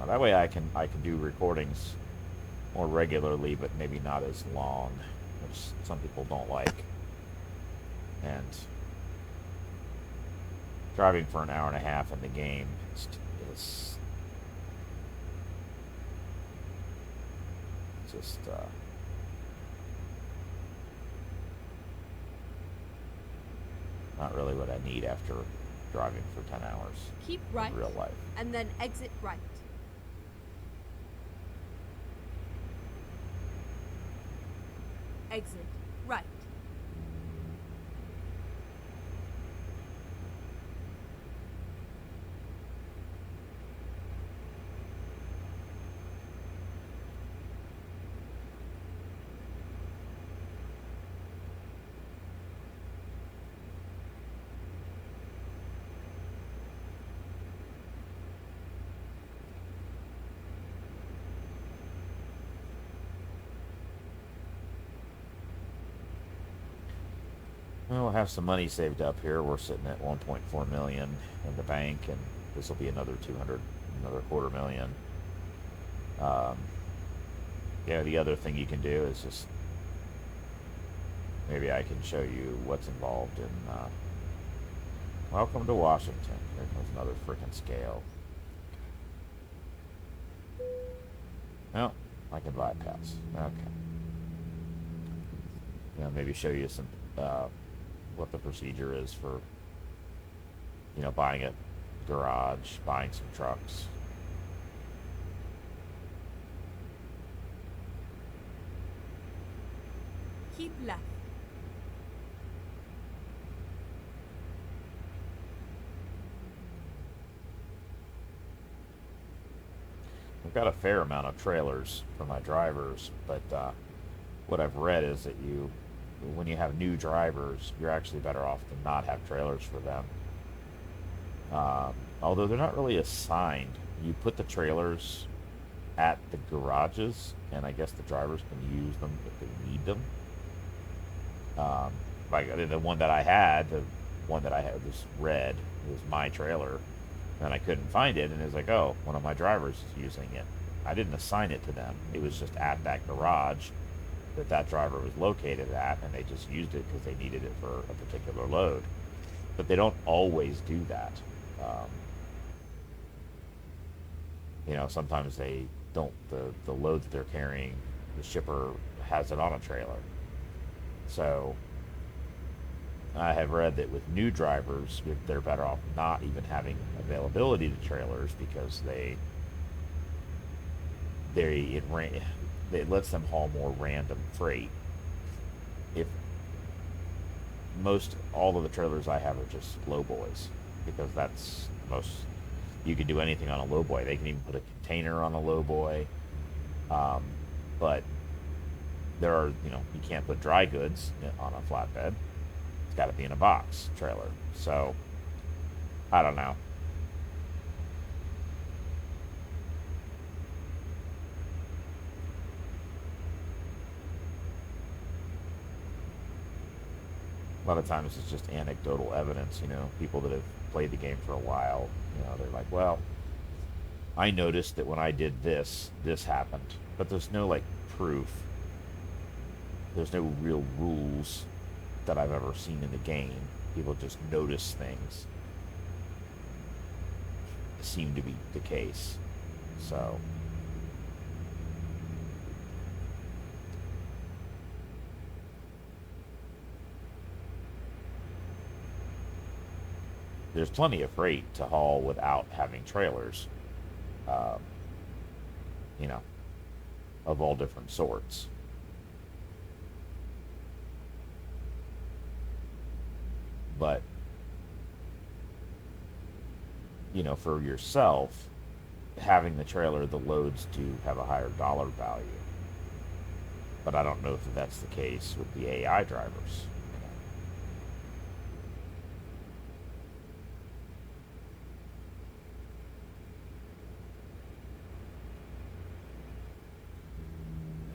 That way I can do recordings more regularly, but maybe not as long, which some people don't like. And driving for an hour and a half in the game is just not really what I need after driving for 10 hours. Keep right, in real life. and then exit right. Exit right. We'll have some money saved up here. We're sitting at 1.4 million in the bank, and this will be another 200, another quarter million. Um, yeah, the other thing you can do is just maybe I can show you what's involved in. Welcome to Washington. Here comes another freaking scale. Well, I can bypass. Okay. Maybe show you some what the procedure is for buying a garage, buying some trucks. Keep left. I've got a fair amount of trailers for my drivers, but what I've read is that when you have new drivers, you're actually better off to not have trailers for them. Although they're not really assigned, you put the trailers at the garages, and I guess the drivers can use them if they need them. Um, like the one that I had, was red. It was my trailer, and I couldn't find it, and it was like, oh, one of my drivers is using it. I didn't assign it to them. It was just at that garage that driver was located at, and they just used it because they needed it for a particular load. But they don't always do that. Um, sometimes they don't. The load that they're carrying, the shipper has it on a trailer. So I have read that with new drivers, they're better off not even having availability to trailers because it lets them haul more random freight. If most all of the trailers I have are just lowboys, because that's the most you can do anything on a lowboy. They can even put a container on a lowboy, but there are you can't put dry goods on a flatbed. It's got to be in a box trailer. So I don't know. A lot of times it's just anecdotal evidence. People that have played the game for a while. They're like, well, I noticed that when I did this, this happened, but there's no like proof. There's no real rules that I've ever seen in the game. People just notice things. Seem to be the case. So there's plenty of freight to haul without having trailers. Um, you know, of all different sorts. But for yourself, having the trailer, the loads do have a higher dollar value. But I don't know if that's the case with the AI drivers.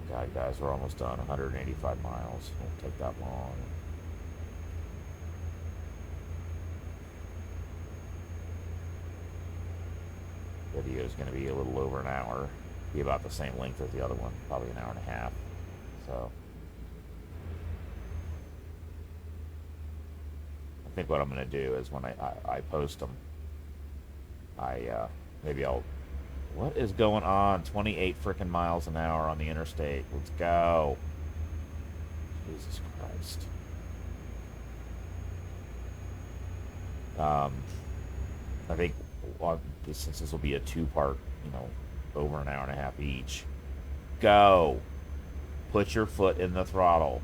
God, guys, we're almost done. 185 miles. Won't take that long. Video is going to be a little over an hour. Be about the same length as the other one, probably an hour and a half. So I think what I'm going to do is when I post them, maybe I'll. What is going on? 28 freaking miles an hour on the interstate. Let's go. Jesus Christ. I think since this will be a two-part, over an hour and a half each. Go. Put your foot in the throttle.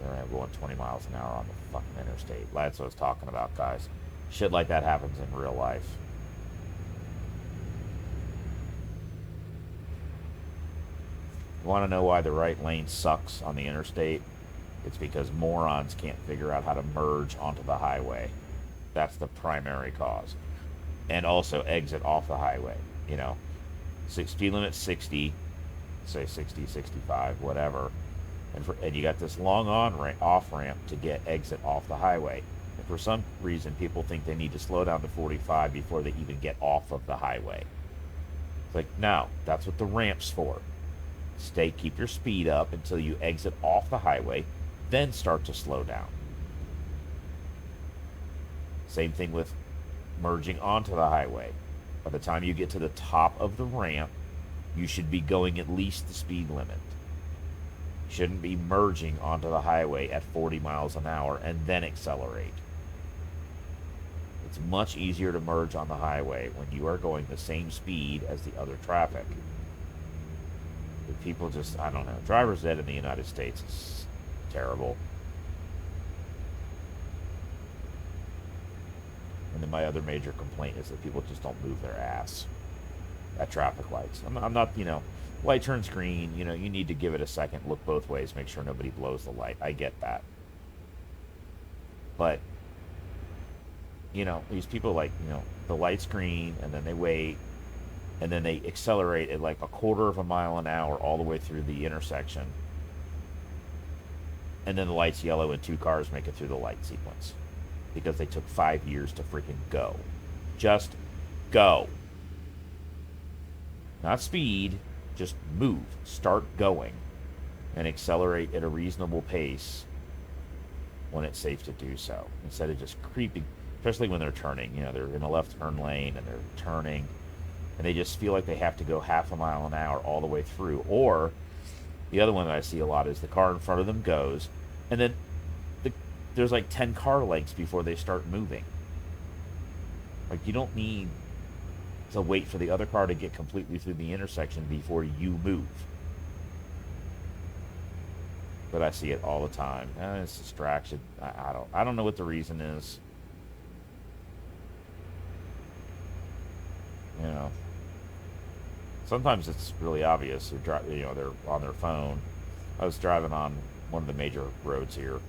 There I am going 20 miles an hour on the fucking interstate. That's what I was talking about, guys. Shit like that happens in real life. You want to know why the right lane sucks on the interstate? It's because morons can't figure out how to merge onto the highway. That's the primary cause. And also exit off the highway. Speed limit 60. say 60, 65, whatever. And you got this long off ramp to get exit off the highway. And for some reason, people think they need to slow down to 45 before they even get off of the highway. It's like, no, that's what the ramp's for. Keep your speed up until you exit off the highway, then start to slow down. Same thing with merging onto the highway. By the time you get to the top of the ramp, you should be going at least the speed limit. You shouldn't be merging onto the highway at 40 miles an hour and then accelerate. It's much easier to merge on the highway when you are going the same speed as the other traffic. But people just, I don't know. Driver's ed in the United States is terrible. And then my other major complaint is that people just don't move their ass at traffic lights. I'm not, light turns green, you need to give it a second, look both ways, make sure nobody blows the light. I get that. But, these people the light's green, and then they wait, and then they accelerate at like a quarter of a mile an hour all the way through the intersection. And then the light's yellow and 2 cars make it through the light sequence. Because they took 5 years to freaking go. Just go. Not speed, just move. Start going. And accelerate at a reasonable pace when it's safe to do so. Instead of just creeping, especially when they're turning. They're in a left turn lane and they're turning. And they just feel like they have to go half a mile an hour all the way through. Or the other one that I see a lot is the car in front of them goes, and then there's like 10 car lengths before they start moving. Like, you don't need to wait for the other car to get completely through the intersection before you move. But I see it all the time. It's distraction. I don't know what the reason is. Sometimes it's really obvious. They're on their phone. I was driving on one of the major roads here.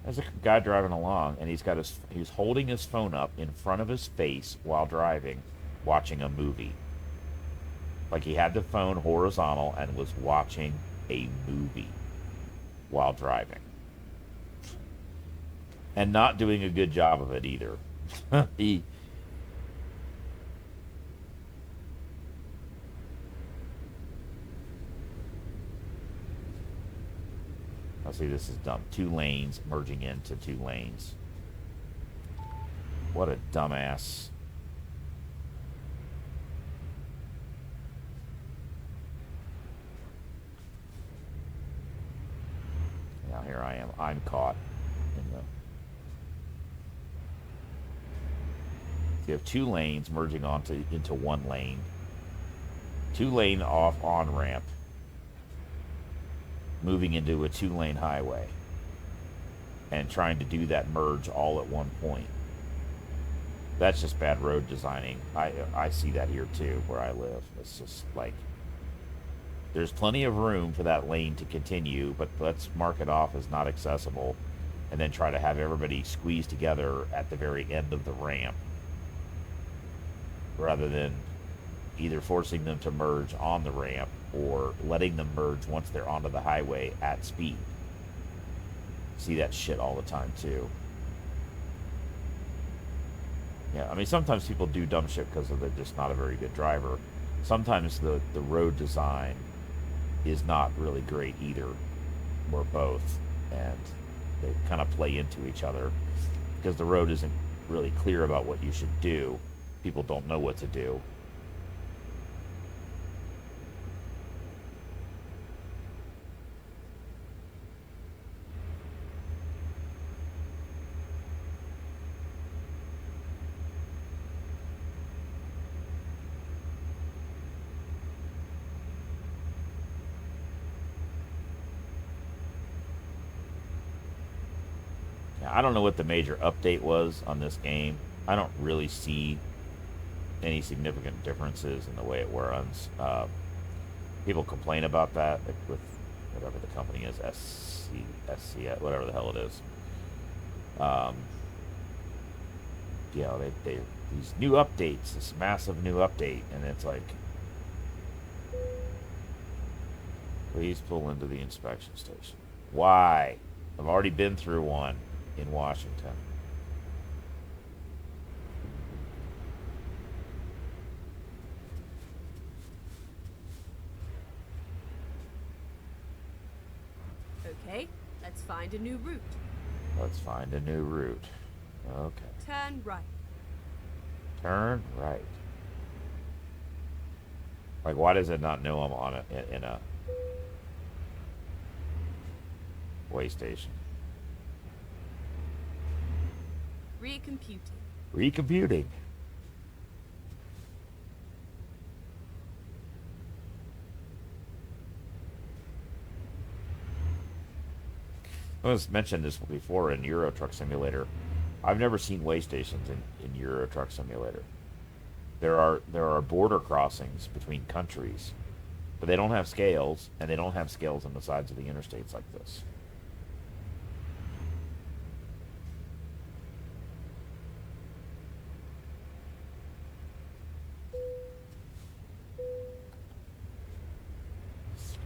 There's a guy driving along, and he's holding his phone up in front of his face while driving, watching a movie. Like he had the phone horizontal and was watching a movie while driving. And not doing a good job of it either. See, this is dumb. 2 lanes merging into 2 lanes. What a dumbass. Now here I am. I'm caught in the... You have 2 lanes merging into 1 lane. 2 lane off on ramp. Moving into a 2-lane highway and trying to do that merge all at one point. That's just bad road designing. I see that here too where I live. It's just like there's plenty of room for that lane to continue, but let's mark it off as not accessible and then try to have everybody squeeze together at the very end of the ramp rather than either forcing them to merge on the ramp or letting them merge once they're onto the highway at speed. See that shit all the time too. Yeah, I mean, sometimes people do dumb shit because they're just not a very good driver. Sometimes the road design is not really great either, or both, and they kind of play into each other because the road isn't really clear about what you should do. People don't know what to do. I don't know what the major update was on this game. I don't really see any significant differences in the way it runs. People complain about that with whatever the company is, SC, whatever the hell it is. They these new updates, this massive new update, and it's like, Please pull into the inspection station. Why? I've already been through one in Washington. Okay, let's find a new route. Let's find a new route. Okay. Turn right. Turn right. Like, why does it not know I'm on in a way station? Recomputing. Recomputing. I was mentioned this before in Euro Truck Simulator. I've never seen way stations in Euro Truck Simulator. There are border crossings between countries, but they don't have scales, and they don't have scales on the sides of the interstates like this.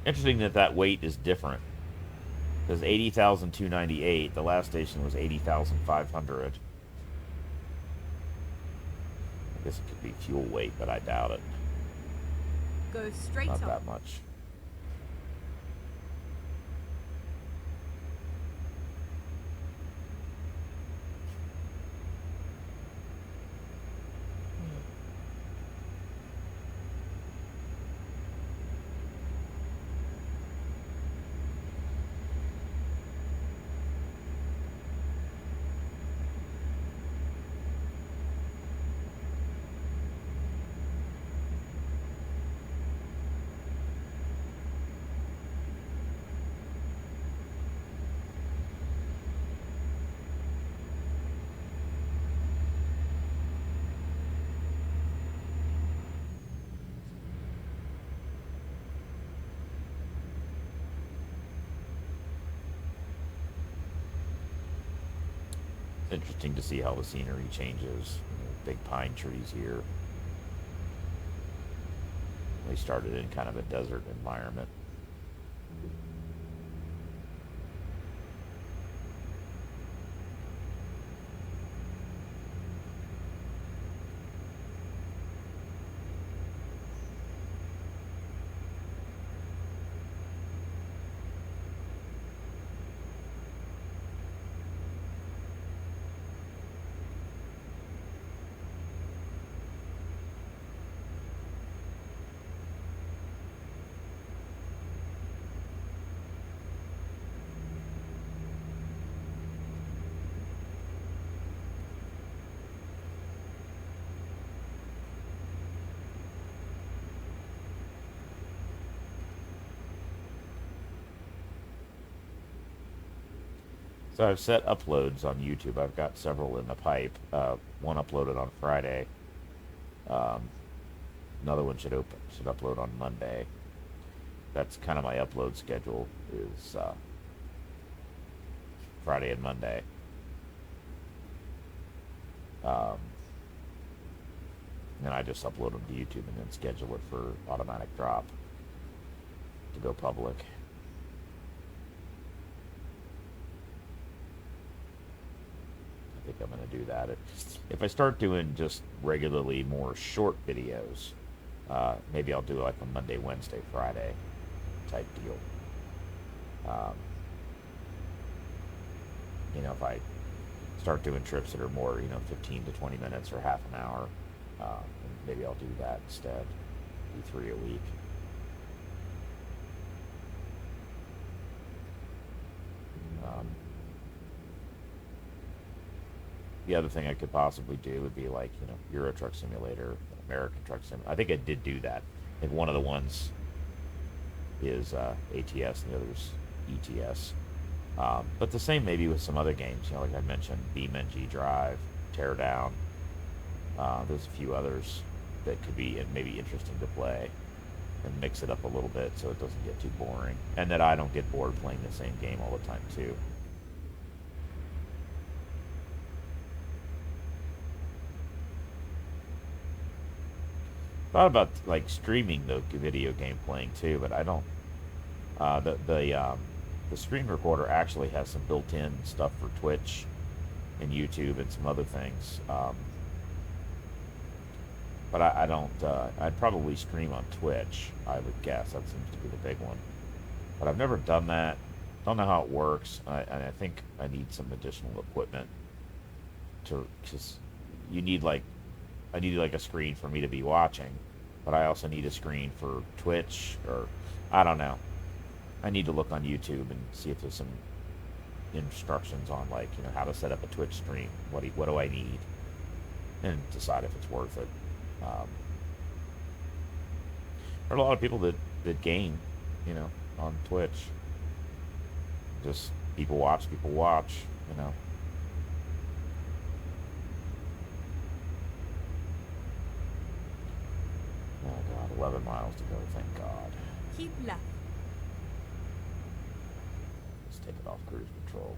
Interesting that that weight is different. Because 80,298, the last station was 80,500. I guess it could be fuel weight, but I doubt it. Go straight Not on. that much. It's interesting to see how the scenery changes. Big pine trees here. They started in kind of a desert environment. So I've set uploads on YouTube. I've got several in the pipe. One uploaded on Friday. Um, Another one should upload on Monday. That's kind of my upload schedule is Friday and Monday. Um, and I just upload them to YouTube and then schedule it for automatic drop to go public. I think I'm going to do that. If I start doing just regularly more short videos, maybe I'll do like a Monday, Wednesday, Friday type deal. Um, if I start doing trips that are more, 15 to 20 minutes or half an hour, maybe I'll do that instead. Do 3 a week. Um, the other thing I could possibly do would be like, Euro Truck Simulator, American Truck Simulator. I think I did do that. I think one of the ones is ATS and the other's ETS. But the same maybe with some other games, like I mentioned, BeamNG Drive, Teardown. There's a few others that could be maybe interesting to play and mix it up a little bit so it doesn't get too boring. And that I don't get bored playing the same game all the time too. Thought about like streaming the video game playing too, but I don't The screen recorder actually has some built-in stuff for Twitch and YouTube and some other things. But I don't. I'd probably stream on Twitch. I would guess that seems to be the big one. But I've never done that. Don't know how it works. And I think I need some additional equipment to, because you need like, I need like a screen for me to be watching, but I also need a screen for Twitch, or I don't know. I need to look on YouTube and see if there's some instructions on, like, how to set up a Twitch stream. What do I need, and decide if it's worth it. Um, there are a lot of people that game, on Twitch. Just people watch, you know. Oh God, 11 miles to go, thank God. Keep left. Let's take it off cruise control.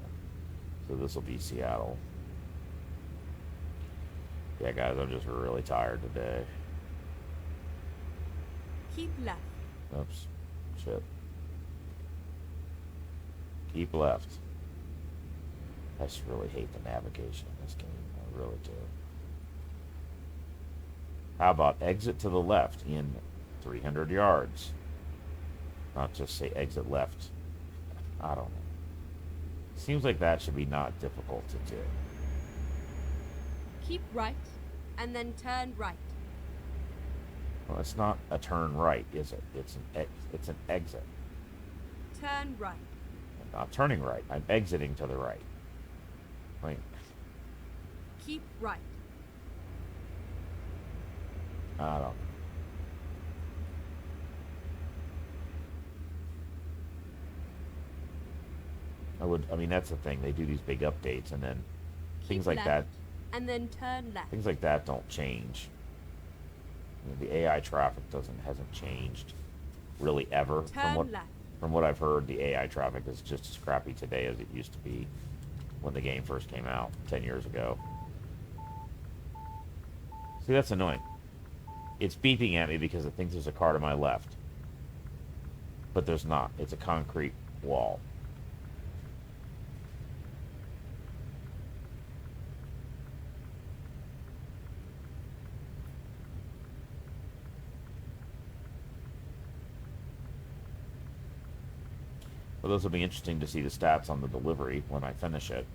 So this will be Seattle. Yeah, guys, I'm just really tired today. Keep left. Oops. Shit. Keep left. I just really hate the navigation in this game. I really do. How about exit to the left in 300 yards? Not just say exit left. I don't know. Seems like that should be not difficult to do. Keep right, and then turn right. Well, it's not a turn right, is it? It's an exit. Turn right. I'm not turning right. I'm exiting to the right. Like, Keep right. I don't. I mean, that's the thing. They do these big updates, and then things Keep like left, that. and then turn left. Things like that don't change. The AI traffic hasn't changed really ever. Turn left. From what I've heard, the AI traffic is just as crappy today as it used to be when the game first came out 10 years ago. See, that's annoying. It's beeping at me because it thinks there's a car to my left. But there's not. It's a concrete wall. But those will be interesting to see the stats on the delivery when I finish it.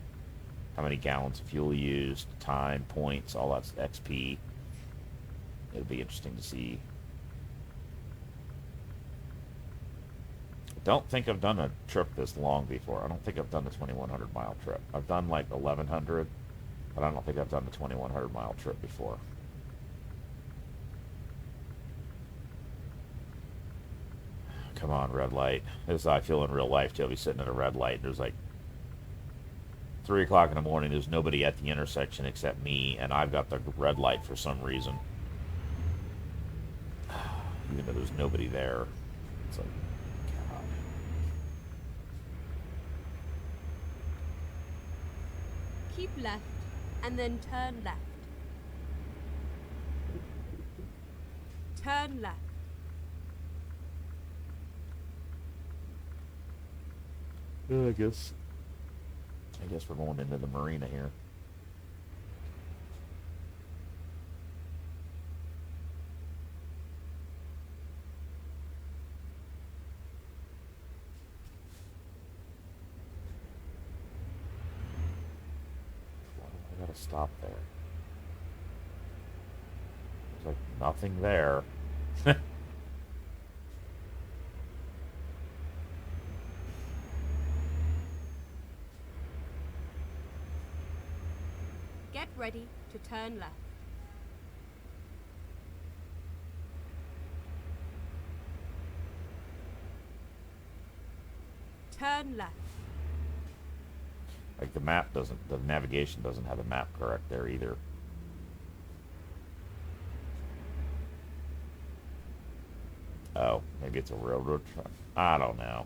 How many gallons of fuel used, time, points, all that's XP. It'll be interesting to see. I don't think I've done a trip this long before. I don't think I've done a 2,100 mile trip. I've done like 1,100, but I don't think I've done a 2,100 mile trip before. Come on, red light. This is how I feel in real life, too. I'll be sitting at a red light. There's like 3 o'clock in the morning. There's nobody at the intersection except me, and I've got the red light for some reason. Even though there's nobody there. It's like, God. Keep left, and then turn left. Turn left. I guess we're going into the marina here. I gotta stop there. There's like nothing there. Get ready to turn left. Turn left. Like the navigation doesn't have a map correct there either. Oh, maybe it's a railroad track. I don't know.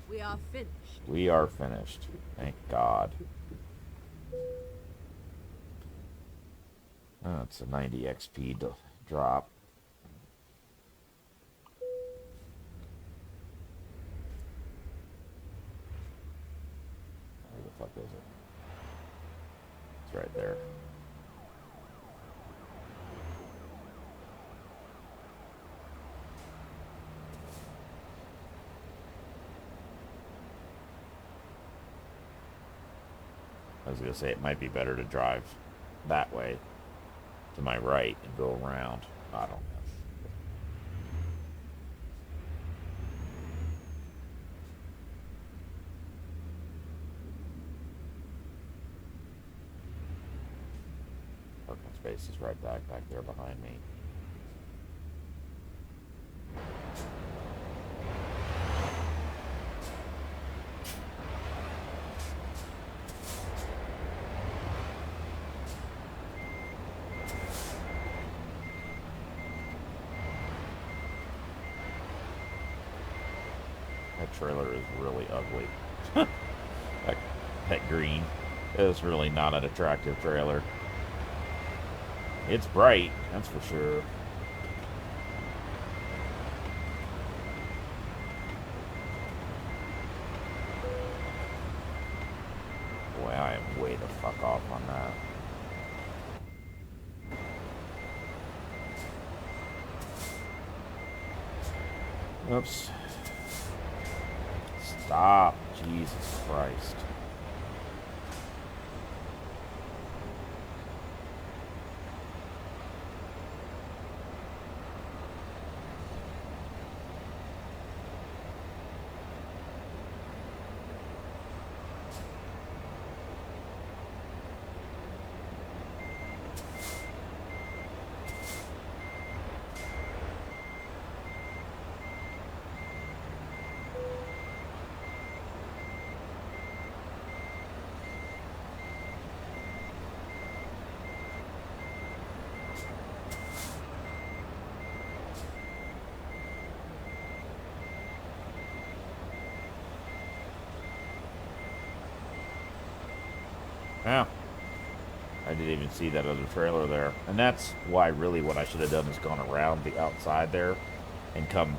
We are finished. We are finished. Thank God. Oh, it's a 90 XP drop. I was going to say it might be better to drive that way to my right and go around. I don't know. Parking space is right back there behind me. That trailer is really ugly. that, that green is really not an attractive trailer. It's bright, that's for sure. Boy, I am way the fuck off on that. Oops. Stop. Jesus Christ. Yeah. I didn't even see that other trailer there. And that's why really what I should have done is gone around the outside there and come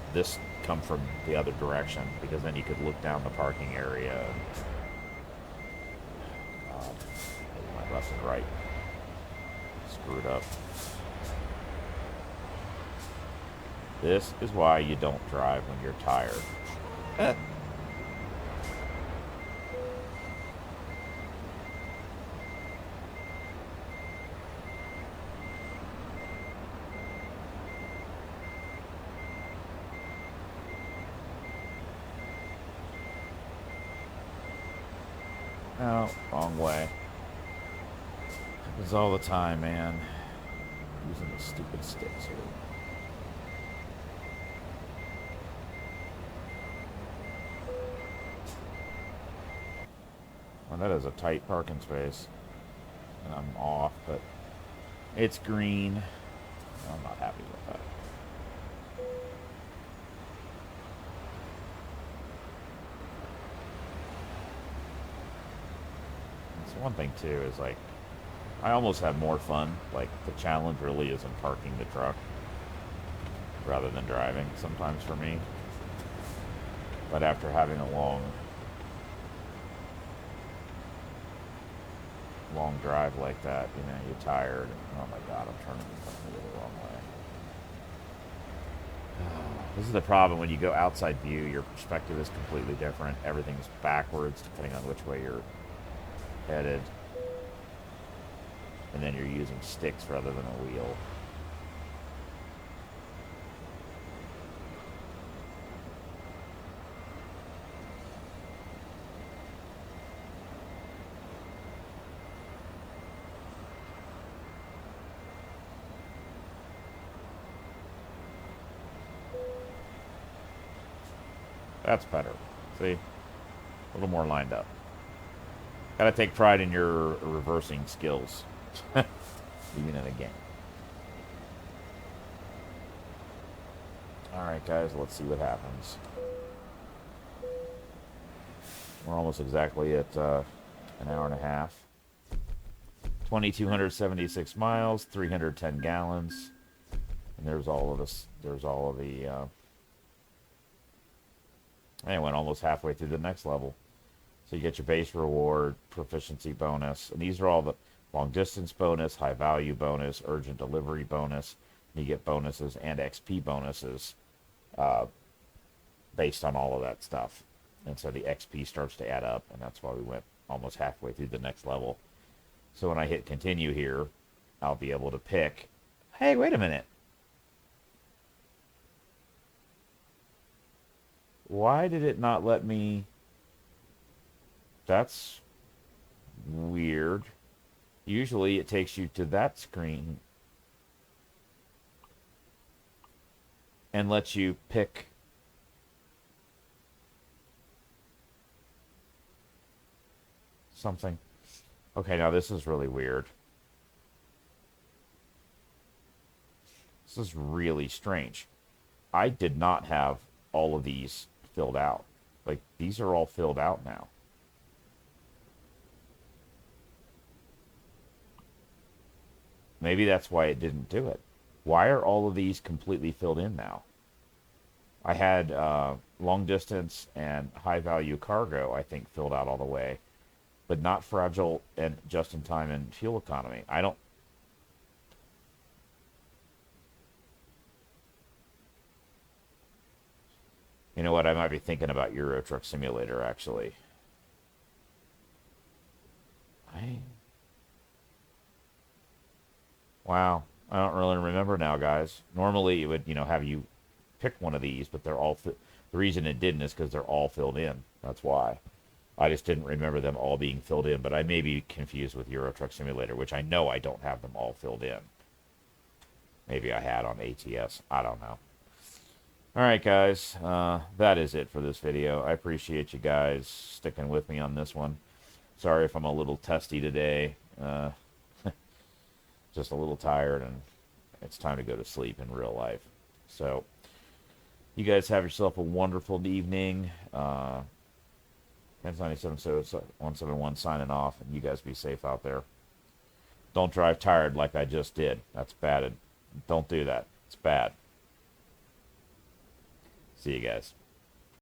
from the other direction, because then you could look down the parking area. My left and right screwed up. This is why you don't drive when you're tired. Oh, wrong way. Happens all the time, man. Using the stupid sticks here. Well, that is a tight parking space. And I'm off, but it's green. I'm not happy with that. It's one thing, too, is like, I almost have more fun. Like, the challenge really is in parking the truck rather than driving sometimes for me. But after having a long drive like that, you know, you're tired. Oh my god, I'm turning the wrong way. This is the problem when you go outside view. Your perspective is completely different. Everything is backwards depending on which way you're headed. And then you're using sticks rather than a wheel. That's better. See? A little more lined up. Gotta take pride in your reversing skills. Even in a game. Alright, guys, let's see what happens. We're almost exactly at an hour and a half. 2,276 miles, 310 gallons. And there's all of this. There's all of the... and it went almost halfway through the next level. So you get your base reward, proficiency bonus. And these are all the long distance bonus, high value bonus, urgent delivery bonus. And you get bonuses and XP bonuses based on all of that stuff. And so the XP starts to add up, and that's why we went almost halfway through the next level. So when I hit continue here, I'll be able to pick, hey, wait a minute. Why did it not let me? That's weird. Usually it takes you to that screen and lets you pick something. Okay, now this is really weird. This is really strange. I did not have all of these filled out. Like, these are all filled out now. Maybe that's why it didn't do it. Why are all of these completely filled in now? I had long distance and high value cargo, I think, filled out all the way, but not fragile and just in time and fuel economy. I don't. You know what? I might be thinking about Euro Truck Simulator actually. I. Wow. I don't really remember now, guys. Normally it would, have you pick one of these, but they're all. The reason it didn't is because they're all filled in. That's why. I just didn't remember them all being filled in, but I may be confused with Euro Truck Simulator, which I know I don't have them all filled in. Maybe I had on ATS. I don't know. All right, guys. That is it for this video. I appreciate you guys sticking with me on this one. Sorry if I'm a little testy today. Just a little tired, and it's time to go to sleep in real life. So, you guys have yourself a wonderful evening. Hence 171 signing off, and you guys be safe out there. Don't drive tired like I just did. That's bad. Don't do that. It's bad. See you guys.